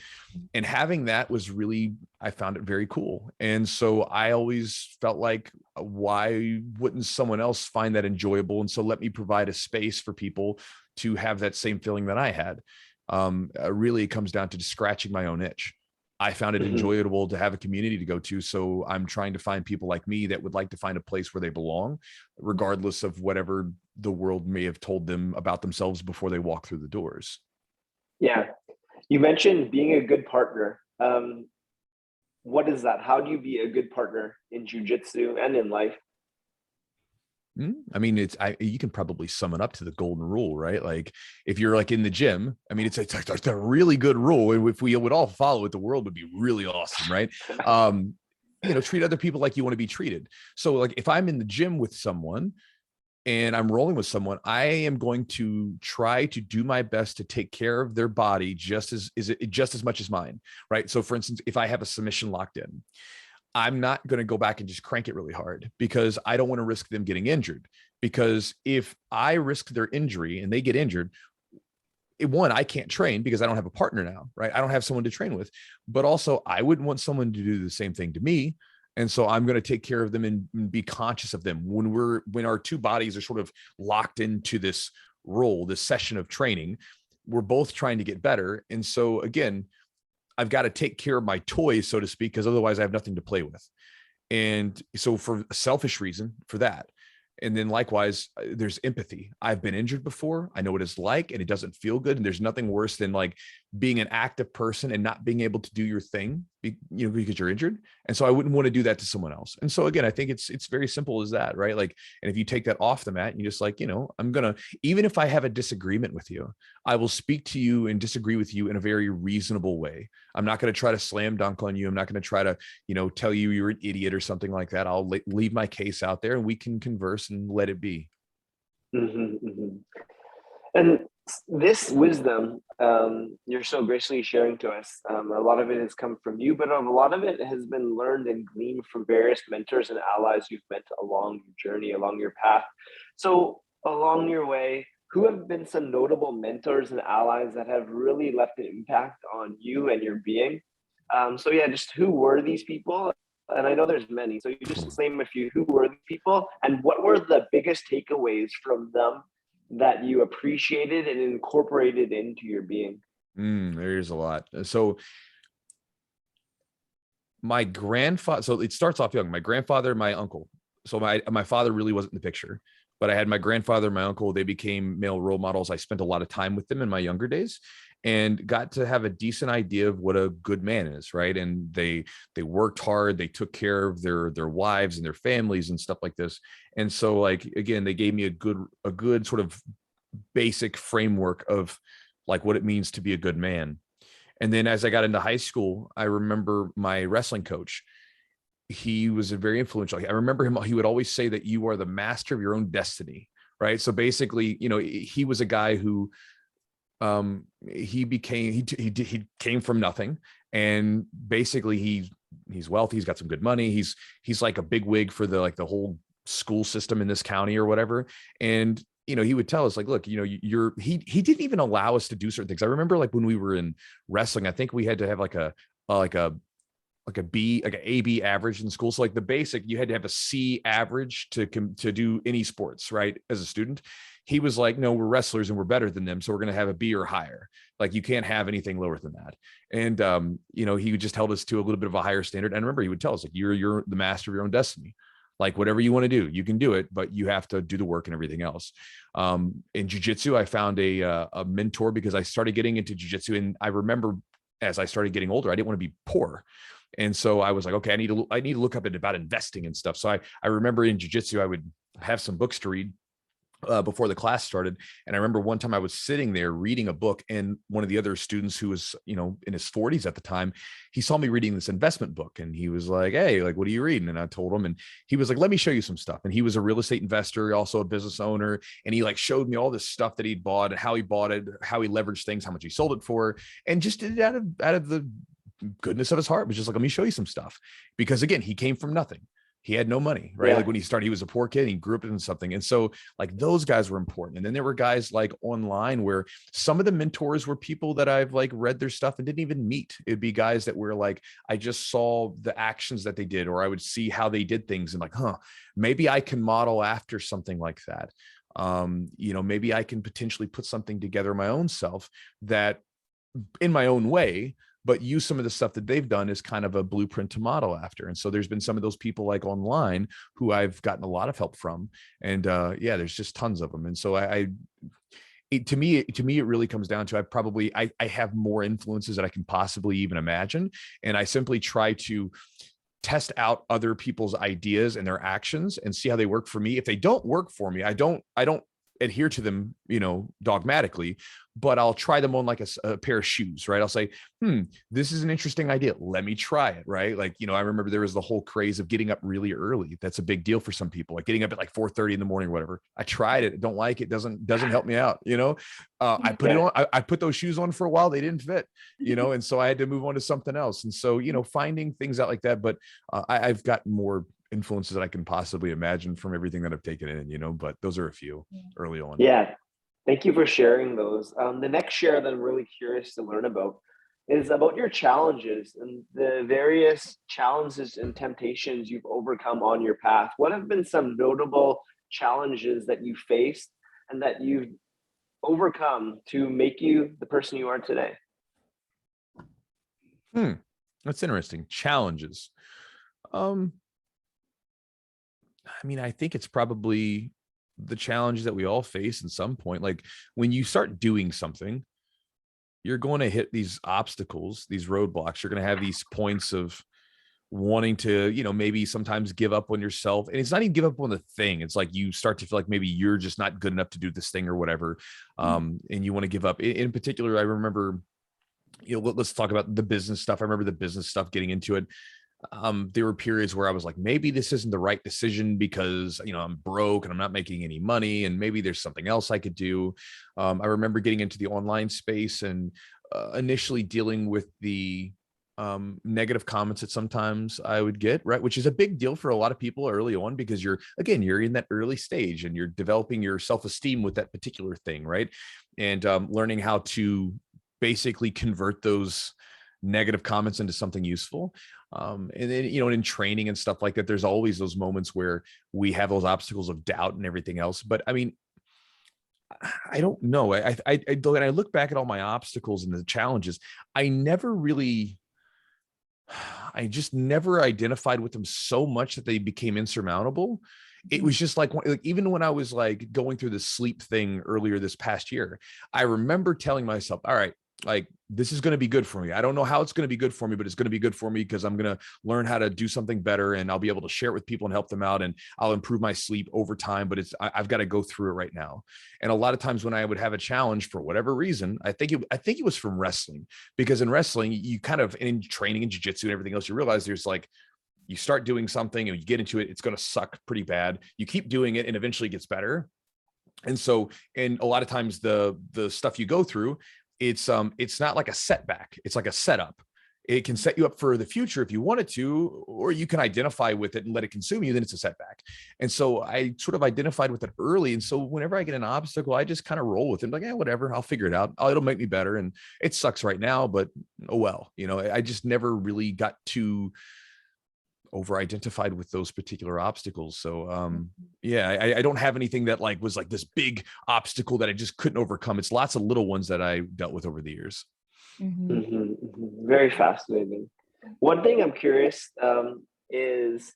And having that was really, I found it very cool. And so I always felt like, why wouldn't someone else find that enjoyable? And so let me provide a space for people to have that same feeling that I had. Really, it comes down to just scratching my own itch. I found it enjoyable to have a community to go to. So I'm trying to find people like me that would like to find a place where they belong, regardless of whatever the world may have told them about themselves before they walk through the doors. Yeah. You mentioned being a good partner. What is that? How do you be a good partner in jiu-jitsu and in life? I mean, you can probably sum it up to the golden rule, right? Like, if you're like in the gym, I mean, it's a really good rule. And if we would all follow it, the world would be really awesome, right? Treat other people like you want to be treated. So like, if I'm in the gym with someone and I'm rolling with someone, I am going to try to do my best to take care of their body just as much as mine, right? So for instance, if I have a submission locked in, I'm not going to go back and just crank it really hard, because I don't want to risk them getting injured. Because if I risk their injury and they get injured, I can't train because I don't have a partner now, right? I don't have someone to train with. But also, I wouldn't want someone to do the same thing to me. And so I'm going to take care of them and be conscious of them when our two bodies are sort of locked into this role, this session of training. We're both trying to get better. And so again, I've got to take care of my toys, so to speak, because otherwise I have nothing to play with. And so for a selfish reason for that. And then likewise, there's empathy. I've been injured before. I know what it's like, and it doesn't feel good. And there's nothing worse than like being an active person and not being able to do your thing, because you're injured. And so I wouldn't want to do that to someone else. And so again, I think it's very simple as that, right? Like, and if you take that off the mat and you just like, even if I have a disagreement with you, I will speak to you and disagree with you in a very reasonable way. I'm not going to try to slam dunk on you. I'm not going to try to, tell you you're an idiot or something like that. I'll leave my case out there and we can converse and let it be. And this wisdom you're so graciously sharing to us, a lot of it has come from you, but a lot of it has been learned and gleaned from various mentors and allies you've met along your journey, along your path. So along your way, who have been some notable mentors and allies that have really left an impact on you and your being? Just who were these people? And I know there's many, so you just name a few. Who were the people, and what were the biggest takeaways from them that you appreciated and incorporated into your being? There's a lot. So my grandfather, so it starts off young. My grandfather, my uncle. So my father really wasn't in the picture, but I had my grandfather and my uncle. They became male role models. I spent a lot of time with them in my younger days and got to have a decent idea of what a good man is, right? And they worked hard. They took care of their wives and their families and stuff like this. And so, like, again, they gave me a good sort of basic framework of like what it means to be a good man. And then as I got into high school, I remember my wrestling coach. He was a very influential. I remember him. He would always say that you are the master of your own destiny, right? So basically, he was a guy who he came from nothing, and basically he's wealthy. He's got some good money. He's like a big wig for the whole school system in this county or whatever. And he would tell us like, look, he didn't even allow us to do certain things. I remember like when we were in wrestling, I think we had to have like a like a B, like an AB average in school. So like the basic, you had to have a C average to do any sports, right? As a student, he was like, no, we're wrestlers and we're better than them. So we're going to have a B or higher. Like you can't have anything lower than that. And, he just held us to a little bit of a higher standard. And remember, he would tell us like, you're the master of your own destiny. Like whatever you want to do, you can do it, but you have to do the work and everything else. In jiu-jitsu, I found a mentor because I started getting into jiu-jitsu. And I remember as I started getting older, I didn't want to be poor. And so I was like, okay, I need to look up about investing and stuff. So I remember in jiu-jitsu, I would have some books to read before the class started. And I remember one time I was sitting there reading a book, and one of the other students who was, in his 40s at the time, he saw me reading this investment book and he was like, hey, like, what are you reading? And I told him, and he was like, let me show you some stuff. And he was a real estate investor, also a business owner. And he like showed me all this stuff that he'd bought and how he bought it, how he leveraged things, how much he sold it for, and just did it out of the goodness of his heart. Was just like, let me show you some stuff, because again, he came from nothing. He had no money, right? Yeah. Like when he started, he was a poor kid and he grew up in something. And so like those guys were important. And then there were guys like online where some of the mentors were people that I've like read their stuff and didn't even meet. It'd be guys that were like, I just saw the actions that they did, or I would see how they did things and like, maybe I can model after something like that. Maybe I can potentially put something together my own self that in my own way, but use some of the stuff that they've done as kind of a blueprint to model after. And so there's been some of those people like online who I've gotten a lot of help from. And there's just tons of them. And so to me, it really comes down to, I have more influences that I can possibly even imagine. And I simply try to test out other people's ideas and their actions and see how they work for me. If they don't work for me, I don't adhere to them, dogmatically, but I'll try them on like a pair of shoes, right? I'll say, this is an interesting idea. Let me try it, right? Like, I remember there was the whole craze of getting up really early. That's a big deal for some people, like getting up at like 4:30 in the morning or whatever. I tried it. Don't like it. Doesn't help me out. I put it on, I put those shoes on for a while. They didn't fit, and so I had to move on to something else. And so, finding things out like that, but I've got more influences that I can possibly imagine from everything that I've taken in, but those are a few early on. Yeah. Thank you for sharing those. The next share that I'm really curious to learn about is about your challenges and the various challenges and temptations you've overcome on your path. What have been some notable challenges that you faced and that you've overcome to make you the person you are today? That's interesting. Challenges. I think it's probably the challenge that we all face at some point. Like when you start doing something, you're going to hit these obstacles, these roadblocks. You're going to have these points of wanting to, maybe sometimes give up on yourself. And it's not even give up on the thing. It's like you start to feel like maybe you're just not good enough to do this thing or whatever. And you want to give up. In particular, I remember, let's talk about the business stuff. I remember the business stuff, getting into it. There were periods where I was like, maybe this isn't the right decision because, I'm broke and I'm not making any money, and maybe there's something else I could do. I remember getting into the online space and initially dealing with the negative comments that sometimes I would get, right? Which is a big deal for a lot of people early on, because you're in that early stage and you're developing your self-esteem with that particular thing, right? And learning how to basically convert those negative comments into something useful. And then, in training and stuff like that, there's always those moments where we have those obstacles of doubt and everything else. But I don't know. When I look back at all my obstacles and the challenges, I just never identified with them so much that they became insurmountable. It was just like even when I was like going through the sleep thing earlier this past year, I remember telling myself, all right, like this is going to be good for me. I don't know how it's going to be good for me, but it's going to be good for me because I'm going to learn how to do something better, and I'll be able to share it with people and help them out, and I'll improve my sleep over time. But I've got to go through it right now. And a lot of times when I would have a challenge for whatever reason, I think it was from wrestling, because in wrestling, you kind of, in training and jiu-jitsu and everything else, you realize there's like, you start doing something and you get into it, it's going to suck pretty bad. You keep doing it and eventually it gets better. And so, and a lot of times the stuff you go through, it's not like a setback. It's like a setup. it can set you up for the future if you wanted to, or you can identify with it and let it consume you, then it's a setback. And so I sort of identified with it early. And so whenever I get an obstacle, I just kind of roll with it. Like, whatever, I'll figure it out. It'll make me better. And it sucks right now, but oh well, I just never really got too over-identified with those particular obstacles. So I don't have anything that like was like this big obstacle that I just couldn't overcome. It's lots of little ones that I dealt with over the years. Very fascinating. One thing I'm curious is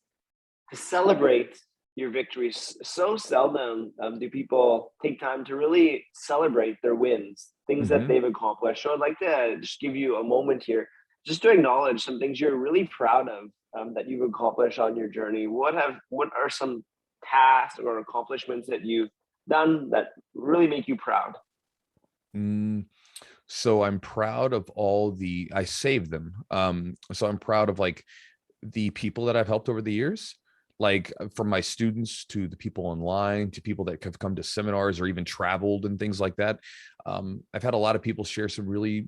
to celebrate your victories. So seldom do people take time to really celebrate their wins, things that they've accomplished. So I'd like to just give you a moment here just to acknowledge some things you're really proud of that you've accomplished on your journey. What are some tasks or accomplishments that you've done that really make you proud? So I'm proud of I saved them. So I'm proud of like the people that I've helped over the years, like from my students to the people online to people that have come to seminars or even traveled and things like that. I've had a lot of people share some really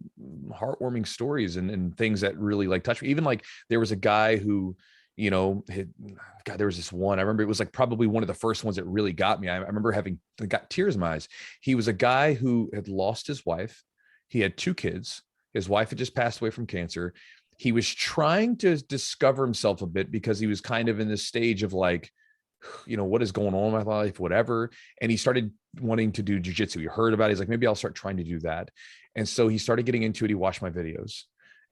heartwarming stories and things that really like touch me. Even like there was a guy who, there was this one, I remember it was like probably one of the first ones that really got me. I remember got tears in my eyes. He was a guy who had lost his wife. He had 2 kids. His wife had just passed away from cancer. He was trying to discover himself a bit because he was kind of in this stage of like, what is going on in my life, whatever. And he started wanting to do jiu-jitsu. He heard about it. He's like, maybe I'll start trying to do that. And so he started getting into it. He watched my videos.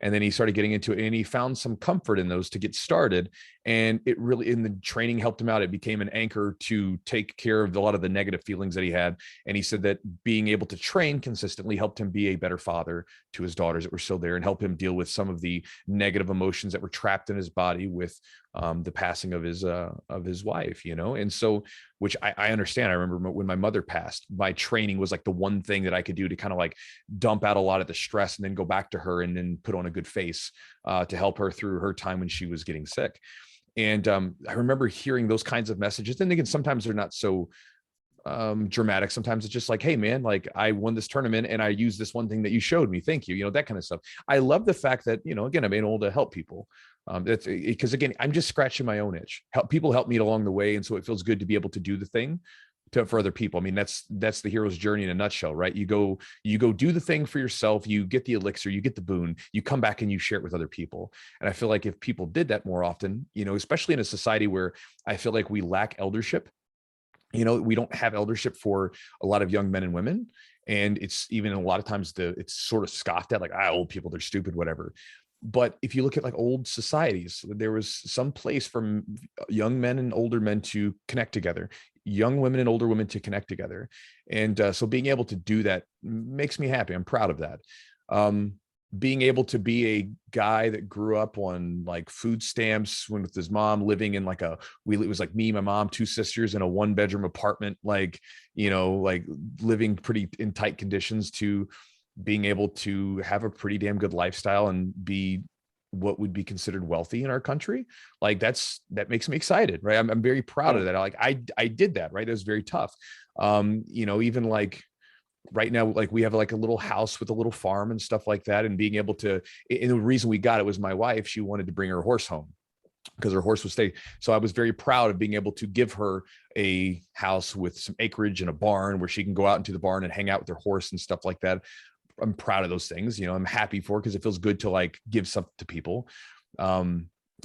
And then he started getting into it and he found some comfort in those to get started. And it really, in the training, helped him out. It became an anchor to take care of a lot of the negative feelings that he had. And he said that being able to train consistently helped him be a better father to his daughters that were still there and help him deal with some of the negative emotions that were trapped in his body with the passing of his wife, and so, which I understand. I remember when my mother passed, my training was like the one thing that I could do to kind of like dump out a lot of the stress and then go back to her and then put on a good face to help her through her time when she was getting sick. And I remember hearing those kinds of messages. And again, sometimes they're not so dramatic. Sometimes it's just like, hey man, like I won this tournament and I used this one thing that you showed me. Thank you. That kind of stuff. I love the fact that, again, I'm able to help people. That's because again, I'm just scratching my own itch. People help me along the way. And so it feels good to be able to do the thing for other people. I mean, that's the hero's journey in a nutshell, right? You go do the thing for yourself, you get the elixir, you get the boon, you come back and you share it with other people. And I feel like if people did that more often, especially in a society where I feel like we lack eldership, we don't have eldership for a lot of young men and women. And it's even a lot of times it's sort of scoffed at, like, old people, they're stupid, whatever. But if you look at like old societies, there was some place for young men and older men to connect together, young women and older women to connect together. And so being able to do that makes me happy. I'm proud of that. Being able to be a guy that grew up on like food stamps with his mom, living in like it was like me, my mom, 2 sisters in a 1-bedroom apartment, like, like living pretty in tight conditions, to being able to have a pretty damn good lifestyle and be what would be considered wealthy in our country. Like that makes me excited, right? I'm very proud of that. Like I did that, right? It was very tough. Even like right now, like we have like a little house with a little farm and stuff like that. And being able to, and the reason we got it was my wife, she wanted to bring her horse home because her horse was staying. So I was very proud of being able to give her a house with some acreage and a barn where she can go out into the barn and hang out with her horse and stuff like that. I'm proud of those things, I'm happy for it because it feels good to like give something to people.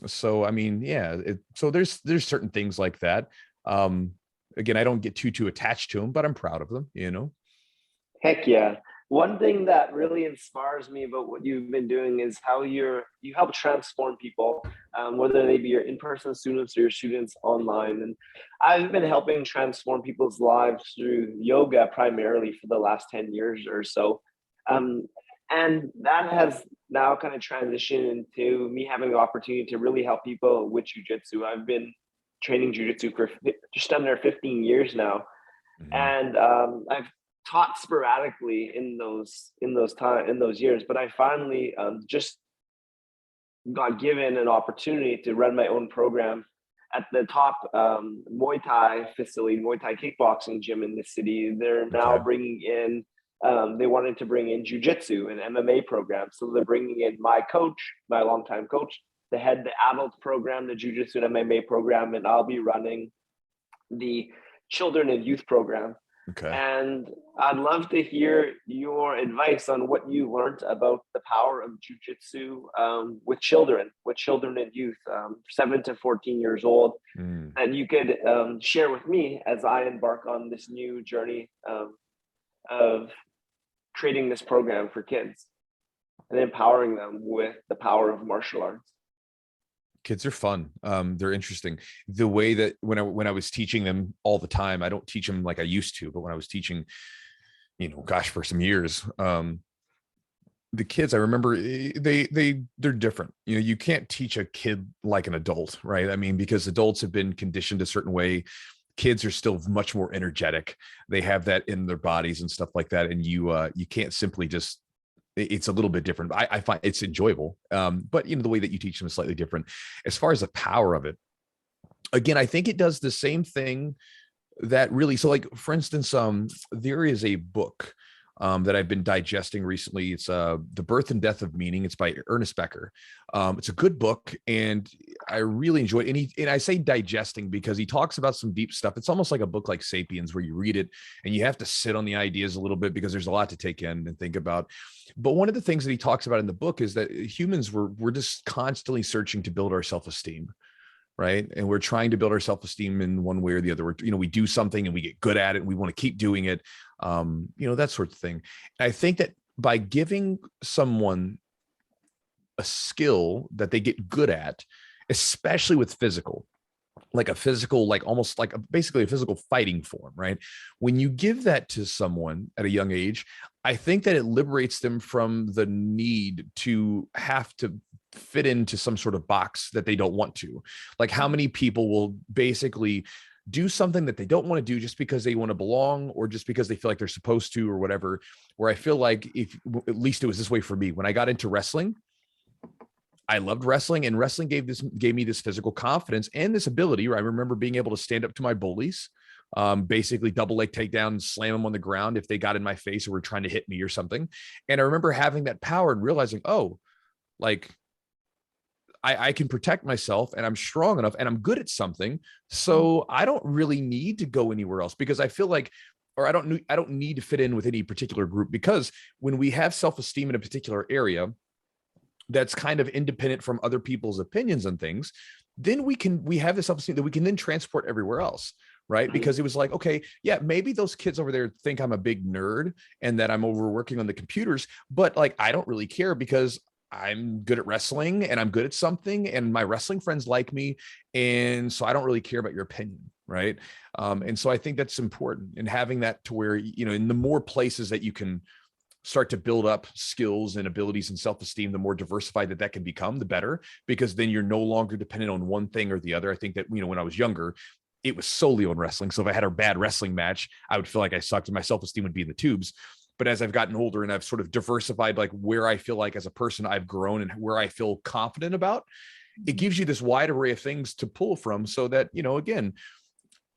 So, I mean, yeah, so there's certain things like that. Again, I don't get too attached to them, but I'm proud of them, Heck yeah. One thing that really inspires me about what you've been doing is how you help transform people, whether they be your in-person students or your students online. And I've been helping transform people's lives through yoga primarily for the last 10 years or so. And that has now kind of transitioned into me having the opportunity to really help people with jiu-jitsu. I've been training jiu-jitsu for just under 15 years now. Mm-hmm. And I've taught sporadically in those years, but I finally just got given an opportunity to run my own program at the top Muay Thai facility, Muay Thai kickboxing gym in the city. They're now bringing in they wanted to bring in Jiu-Jitsu and MMA programs. So they're bringing in my coach, my longtime coach, the head, the adult program, the Jiu-Jitsu and MMA program, and I'll be running the children and youth program. Okay. And I'd love to hear your advice on what you learned about the power of Jiu-Jitsu with children and youth, 7 to 14 years old, that you could share with me as I embark on this new journey of creating this program for kids and empowering them with the power of martial arts. Kids are fun. They're interesting. The way that when I was teaching them all the time, I don't teach them like I used to, but when I was teaching, for some years, the kids, I remember they're different. You can't teach a kid like an adult, right? I mean, because adults have been conditioned a certain way. Kids are still much more energetic. They have that in their bodies and stuff like that. And you can't simply just, it's a little bit different. I find it's enjoyable. But the way that you teach them is slightly different. As far as the power of it, again, I think it does the same thing that really, so like, for instance, there is a book that I've been digesting recently. It's The Birth and Death of Meaning. It's by Ernest Becker. It's a good book, and I really enjoy it. And I say digesting because he talks about some deep stuff. It's almost like a book like Sapiens, where you read it and you have to sit on the ideas a little bit because there's a lot to take in and think about. But one of the things that he talks about in the book is that humans we're just constantly searching to build our self-esteem. Right. And we're trying to build our self-esteem in one way or the other. We do something and we get good at it and we want to keep doing it. That sort of thing. And I think that by giving someone a skill that they get good at, especially with physical, almost like basically a physical fighting form, right? When you give that to someone at a young age, I think that it liberates them from the need to have to fit into some sort of box that they don't want to. Like, how many people will basically do something that they don't want to do just because they want to belong or just because they feel like they're supposed to or whatever, where I feel like at least it was this way for me. When I got into wrestling, I loved wrestling, and wrestling gave me this physical confidence and this ability where I remember being able to stand up to my bullies, basically double leg takedown and slam them on the ground if they got in my face or were trying to hit me or something. And I remember having that power and realizing, I can protect myself and I'm strong enough and I'm good at something. So I don't really need to go anywhere else because I feel like, or I don't need to fit in with any particular group, because when we have self-esteem in a particular area that's kind of independent from other people's opinions on things, then we have the self-esteem that we can then transport everywhere else. Right. Because it was like, okay, yeah, maybe those kids over there think I'm a big nerd and that I'm overworking on the computers, but like, I don't really care because I'm good at wrestling and I'm good at something and my wrestling friends like me. And so I don't really care about your opinion. Right. And so I think that's important, and having that to where, in the more places that you can start to build up skills and abilities and self-esteem, the more diversified that can become, the better, because then you're no longer dependent on one thing or the other. I think that, when I was younger, it was solely on wrestling. So if I had a bad wrestling match, I would feel like I sucked and my self-esteem would be in the tubes. But as I've gotten older and I've sort of diversified, like where I feel like as a person I've grown and where I feel confident about, it gives you this wide array of things to pull from, so that, again,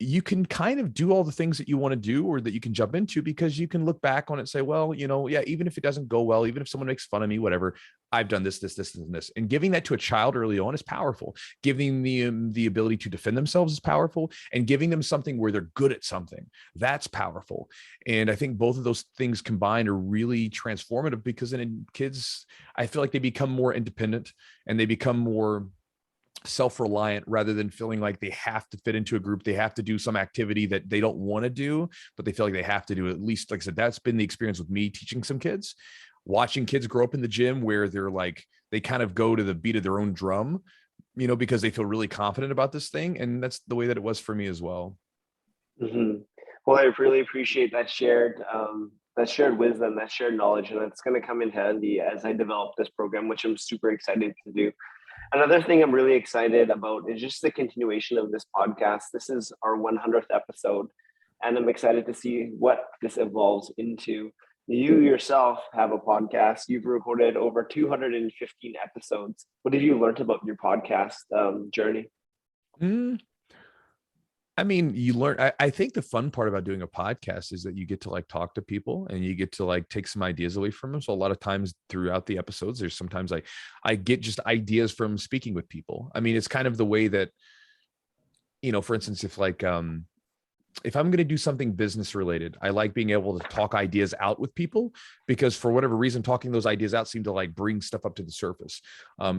you can kind of do all the things that you want to do or that you can jump into, because you can look back on it and say, well, yeah, even if it doesn't go well, even if someone makes fun of me, whatever, I've done this, and this. And giving that to a child early on is powerful. Giving the ability to defend themselves is powerful, and giving them something where they're good at something, that's powerful. And I think both of those things combined are really transformative, because then in kids, I feel like they become more independent and they become more self-reliant, rather than feeling like they have to fit into a group. They have to do some activity that they don't want to do, but they feel like they have to do. At least, like I said, that's been the experience with me teaching some kids, watching kids grow up in the gym where they're like, they kind of go to the beat of their own drum, because they feel really confident about this thing. And that's the way that it was for me as well. Mm-hmm. Well, I really appreciate that shared wisdom, that shared knowledge, and that's going to come in handy as I develop this program, which I'm super excited to do. Another thing I'm really excited about is just the continuation of this podcast. This is our 100th episode, and I'm excited to see what this evolves into. You yourself have a podcast. You've recorded over 215 episodes. What have you learned about your podcast journey? I mean, you learn. I think the fun part about doing a podcast is that you get to like talk to people and you get to like take some ideas away from them. So a lot of times throughout the episodes, there's sometimes I get just ideas from speaking with people. I mean, it's kind of the way that, for instance, if I'm going to do something business related, I like being able to talk ideas out with people because for whatever reason, talking those ideas out seem to like bring stuff up to the surface.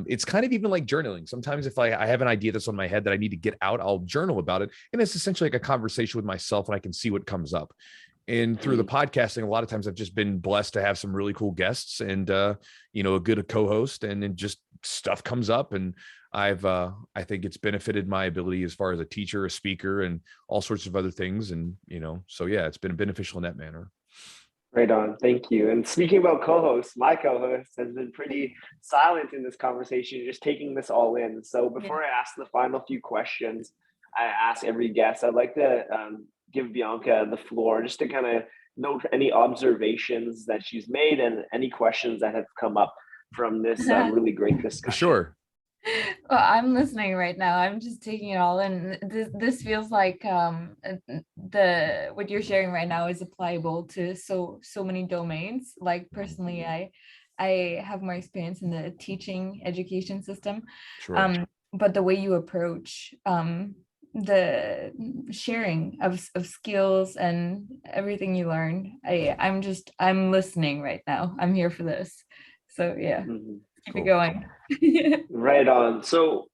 It's kind of even like journaling. Sometimes if I have an idea that's on my head that I need to get out, I'll journal about it. And it's essentially like a conversation with myself and I can see what comes up. And through the podcasting, a lot of times I've just been blessed to have some really cool guests and, a good co-host, and then just stuff comes up, and I think it's benefited my ability as far as a teacher, a speaker, and all sorts of other things. And, so yeah, it's been beneficial in that manner. Right on. Thank you. And speaking about co-hosts, my co-host has been pretty silent in this conversation, just taking this all in. So before I ask the final few questions, I ask every guest, I'd like to give Bianca the floor just to kind of note any observations that she's made and any questions that have come up from this really great discussion. Sure. Well, I'm listening right now. I'm just taking it all in. This feels like what you're sharing right now is applicable to so many domains. Like personally, I have more experience in the teaching education system. Sure. But the way you approach the sharing of skills and everything you learn, I'm listening right now. I'm here for this. So yeah. Mm-hmm. Keep it going. Right on. So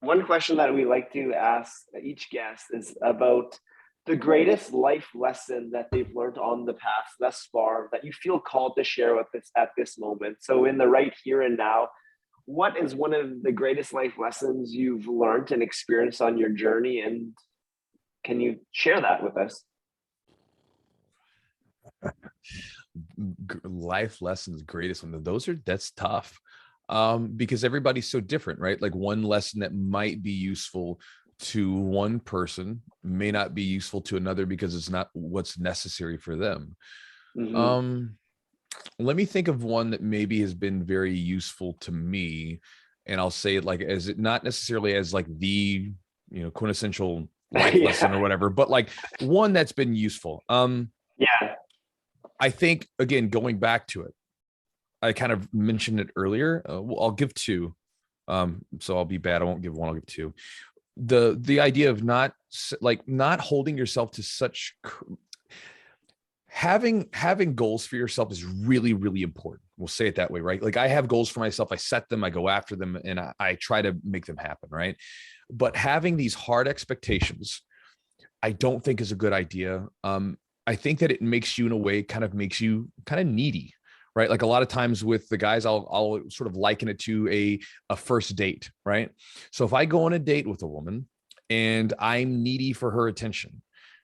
one question that we like to ask each guest is about the greatest life lesson that they've learned on the path thus far that you feel called to share with us at this moment. So in the right here and now, what is one of the greatest life lessons you've learned and experienced on your journey? And can you share that with us? Life lessons, greatest one. That's tough. Because everybody's so different, right? Like one lesson that might be useful to one person may not be useful to another because it's not what's necessary for them. Mm-hmm. Let me think of one that maybe has been very useful to me. And I'll say it like, as it not necessarily as like the, quintessential life lesson or whatever, but like one that's been useful. I think, again, going back to it, I kind of mentioned it earlier. I'll give two. So I'll be bad. I won't give one. I'll give two. The idea of not holding yourself to such having goals for yourself is really, really important. We'll say it that way, right? Like I have goals for myself. I set them, I go after them, and I try to make them happen, right? But having these hard expectations, I don't think is a good idea. I think that it makes you in a way makes you kind of needy, right? Like a lot of times with the guys, I'll sort of liken it to a first date, right? So if I go on a date with a woman and I'm needy for her attention,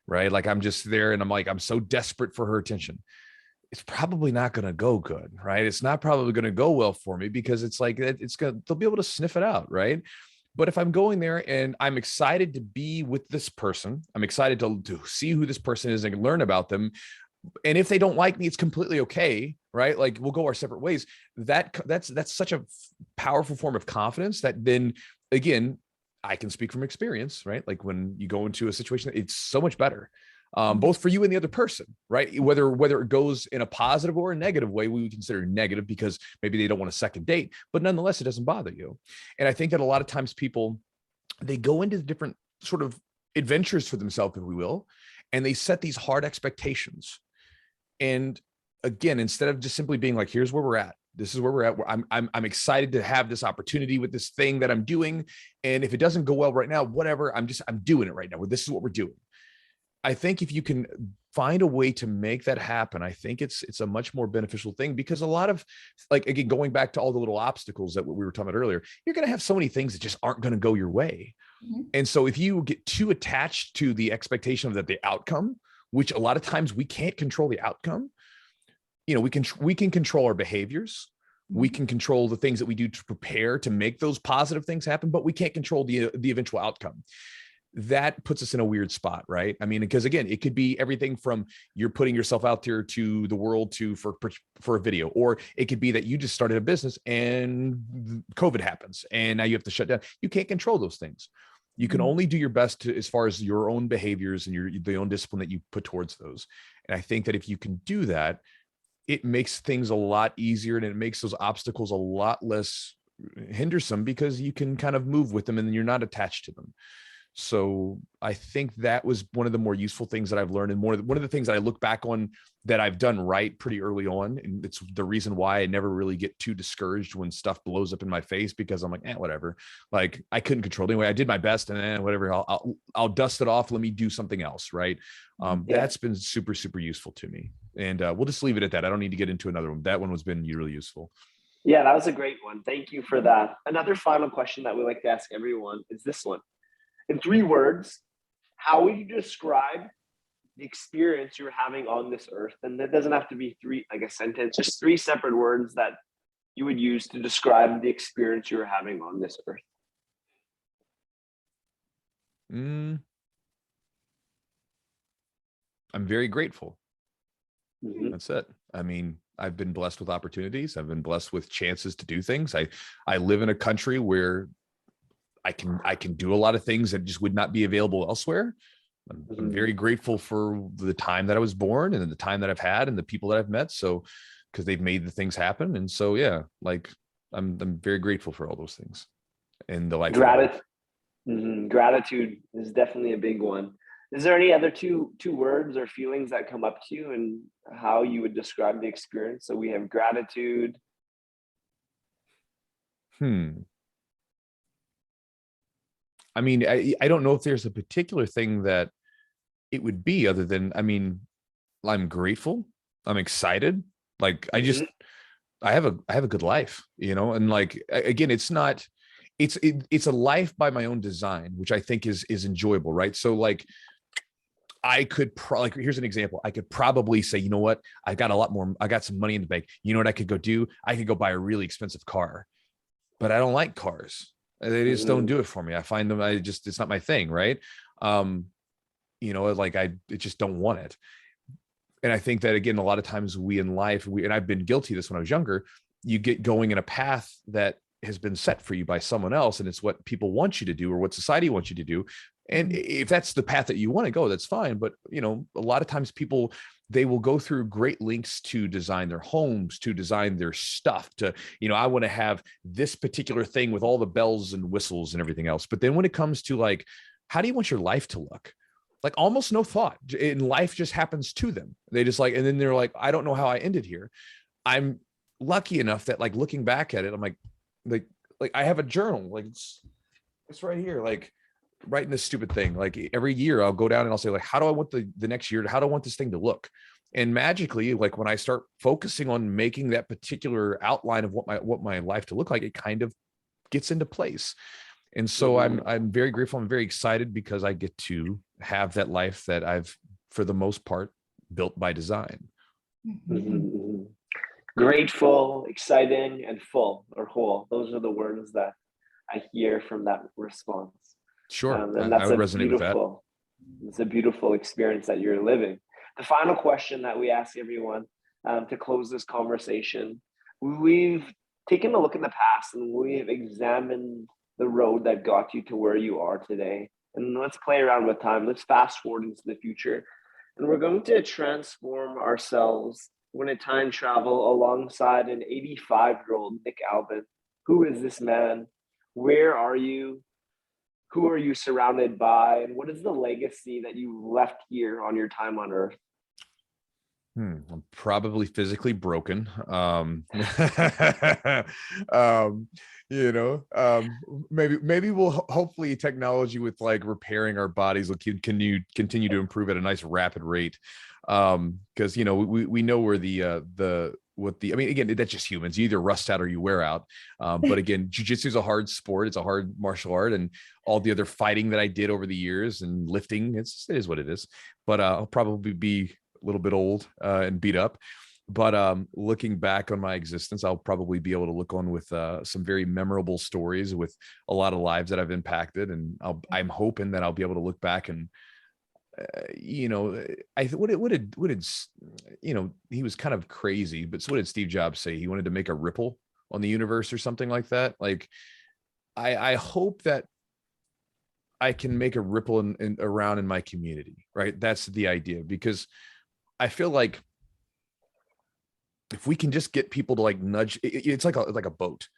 right? Like I'm just there and I'm so desperate for her attention. It's probably not going to go good, right? It's not probably going to go well for me because it's like, they'll be able to sniff it out, right? But if I'm going there and I'm excited to be with this person, I'm excited to see who this person is and learn about them. And if they don't like me, it's completely okay, right? Like we'll go our separate ways. That's such a powerful form of confidence that then, again, I can speak from experience, right? Like when you go into a situation, it's so much better, both for you and the other person, right? Whether it goes in a positive or a negative way, we would consider negative because maybe they don't want a second date, but nonetheless, it doesn't bother you. And I think that a lot of times people, they go into different sort of adventures for themselves, if we will, and they set these hard expectations. And again, instead of just simply being like, here's where we're at, this is where we're at. I'm excited to have this opportunity with this thing that I'm doing. And if it doesn't go well right now, whatever, I'm doing it right now. This is what we're doing. I think if you can find a way to make that happen, I think it's a much more beneficial thing because a lot of, like, again, going back to all the little obstacles that we were talking about earlier, you're going to have so many things that just aren't going to go your way. Mm-hmm. And so if you get too attached to the expectation of the outcome, which a lot of times we can't control the outcome, we can control our behaviors. We can control the things that we do to prepare to make those positive things happen, but we can't control the eventual outcome. That puts us in a weird spot, right? I mean, because again, it could be everything from you're putting yourself out there to the world for a video, or it could be that you just started a business and COVID happens and now you have to shut down. You can't control those things. You can only do your best to, as far as your own behaviors and the own discipline that you put towards those. And I think that if you can do that, it makes things a lot easier, and it makes those obstacles a lot less hindersome, because you can kind of move with them and you're not attached to them. So I think that was one of the more useful things that I've learned, and one of the things that I look back on that I've done right pretty early on. And it's the reason why I never really get too discouraged when stuff blows up in my face, because I'm like, whatever. Like, I couldn't control it anyway. I did my best, and whatever, I'll dust it off. Let me do something else. Right. That's been super, super useful to me. And we'll just leave it at that. I don't need to get into another one. That one has been really useful. Yeah, that was a great one. Thank you for that. Another final question that we like to ask everyone is this one. In 3 words, how would you describe the experience you're having on this earth? And that doesn't have to be 3, like a sentence, just 3 separate words that you would use to describe the experience you're having on this earth. I'm very grateful. That's it. I mean, I've been blessed with opportunities. I've been blessed with chances to do things. I live in a country where I can do a lot of things that just would not be available elsewhere. I'm very grateful for the time that I was born, and the time that I've had, and the people that I've met. So, because they've made the things happen. And so, yeah, like I'm very grateful for all those things. And the life. Gratitude is definitely a big one. Is there any other two words or feelings that come up to you, and how you would describe the experience? So we have gratitude. I mean, I don't know if there's a particular thing that it would be, other than, I mean, I'm grateful. I'm excited. Like, I have a good life, and like, again, it's a life by my own design, which I think is enjoyable. Right. So like, I could probably, here's an example. I could probably say, you know what, I got some money in the bank. You know what I could go do? I could go buy a really expensive car, but I don't like cars. They just don't do it for me. I find them, it's not my thing. Right. Like I just don't want it. And I think that, again, a lot of times we in life, and I've been guilty of this when I was younger, you get going in a path that has been set for you by someone else. And it's what people want you to do, or what society wants you to do. And if that's the path that you want to go, that's fine. But, a lot of times people, they will go through great lengths to design their homes, to design their stuff, to, I want to have this particular thing with all the bells and whistles and everything else. But then when it comes to like, how do you want your life to look? Like, almost no thought in life just happens to them. They just like, and then they're like, I don't know how I ended here. I'm lucky enough that, like, looking back at it, I'm like I have a journal, like it's right here, like writing this stupid thing. Like, every year I'll go down and I'll say, like, how do I want the next year, how do I want this thing to look? And magically, like, when I start focusing on making that particular outline of what my life to look like, it kind of gets into place. And so I'm very grateful. I'm very excited, because I get to have that life that I've, for the most part, built by design. Grateful, exciting, and full, or whole. Those are the words that I hear from that response. Sure. And that's I would resonate with that. It's a beautiful experience that you're living. The final question that we ask everyone to close this conversation, we've taken a look in the past, and we've examined the road that got you to where you are today. And let's play around with time. Let's fast forward into the future. And we're going to transform ourselves. We're going to time travel alongside an 85-year-old Nick Albin. Who is this man? Where are you? Who are you surrounded by? And what is the legacy that you left here on your time on Earth? I'm probably physically broken. Maybe we'll hopefully technology with like repairing our bodies will continue to improve at a nice rapid rate. Because we know where I mean, again, that's just humans. You either rust out or you wear out. But again, jiu-jitsu is a hard sport. It's a hard martial art, and all the other fighting that I did over the years and lifting, it is what it is. But I'll probably be a little bit old and beat up. But looking back on my existence, I'll probably be able to look on with some very memorable stories with a lot of lives that I've impacted. And I'm hoping that I'll be able to look back and, he was kind of crazy, but so what did Steve Jobs say? He wanted to make a ripple on the universe or something like that. Like, I hope that I can make a ripple around in my community, right? That's the idea, because I feel like if we can just get people to like nudge, it's like a boat.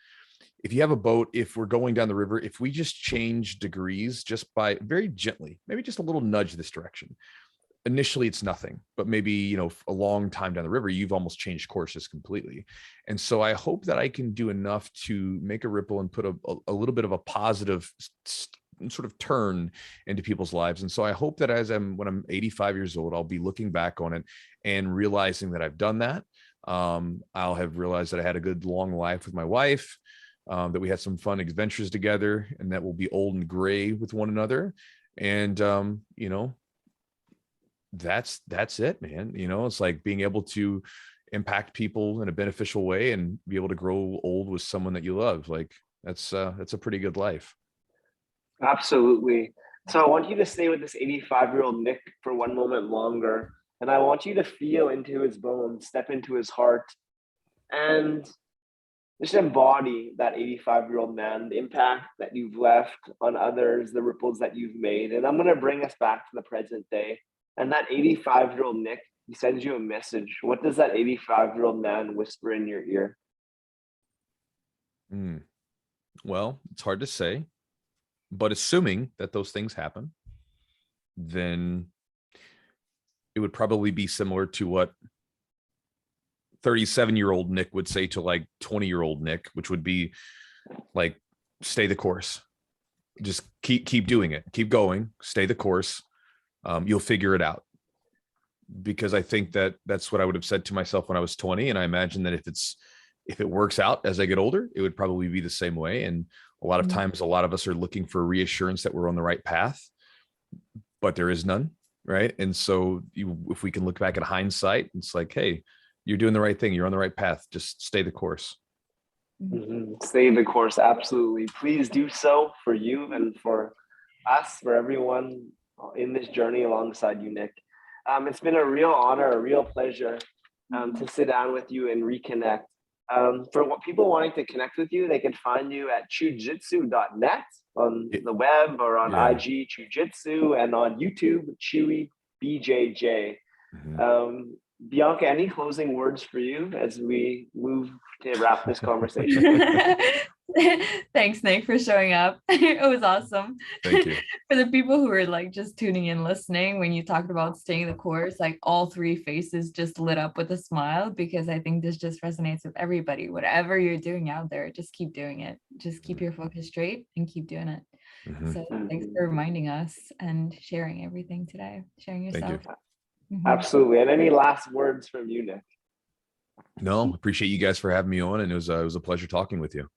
If you have a boat, if we're going down the river, if we just change degrees just by very gently, maybe just a little nudge this direction. Initially it's nothing, but maybe, you know, a long time down the river, you've almost changed courses completely. And so I hope that I can do enough to make a ripple and put a little bit of a positive sort of turn into people's lives. And so I hope that when I'm 85 years old, I'll be looking back on it and realizing that I've done that. I'll have realized that I had a good long life with my wife, that we had some fun adventures together, and that we'll be old and gray with one another. And, you know, that's it, man. You know, it's like being able to impact people in a beneficial way and be able to grow old with someone that you love. Like that's a pretty good life. Absolutely. So I want you to stay with this 85-year-old Nick for one moment longer. And I want you to feel into his bones, step into his heart, and just embody that 85-year-old man, the impact that you've left on others, the ripples that you've made. And I'm going to bring us back to the present day. And that 85-year-old Nick, he sends you a message. What does that 85-year-old man whisper in your ear? Well, it's hard to say, but assuming that those things happen, then it would probably be similar to what 37-year-old Nick would say to like 20-year-old Nick, which would be like, stay the course. Just keep doing it. Keep going. Stay the course. You'll figure it out. Because I think that's what I would have said to myself when I was 20. And I imagine that if it works out as I get older, it would probably be the same way. And a lot of times, a lot of us are looking for reassurance that we're on the right path, but there is none. Right. And so if we can look back at hindsight, it's like, hey, you're doing the right thing. You're on the right path. Just stay the course. Stay the course. Absolutely. Please do so for you and for us, for everyone in this journey alongside you, Nick. It's been a real honor, a real pleasure to sit down with you and reconnect. For what people wanting to connect with you, they can find you at chewjitsu.net on the web or on IG Jiu-Jitsu, and on YouTube, Chewy BJJ. Bianca, any closing words for you as we move to wrap this conversation? Thanks, Nick, for showing up. It was awesome. Thank you. For the people who are like just tuning in, listening, when you talked about staying the course, like all three faces just lit up with a smile, because I think this just resonates with everybody. Whatever you're doing out there, just keep doing it. Just keep your focus straight and keep doing it. So thanks for reminding us and sharing everything today, sharing yourself. Thank you. Absolutely. And any last words from you, Nick? No, appreciate you guys for having me on, and it was a pleasure talking with you.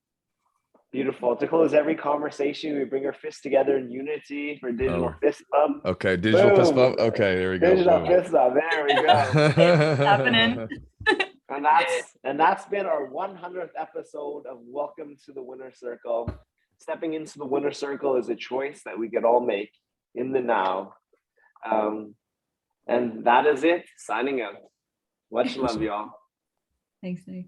Beautiful. To close every conversation, we bring our fists together in unity for digital fist bump. Okay, digital fist bump. Okay, there we go. Digital fist bump. There we go. It's happening. And that's been our 100th episode of Welcome to the Winner Circle. Stepping into the winner circle is a choice that we could all make in the now. And that is it. Signing out. Much love, y'all. Thanks, Nick.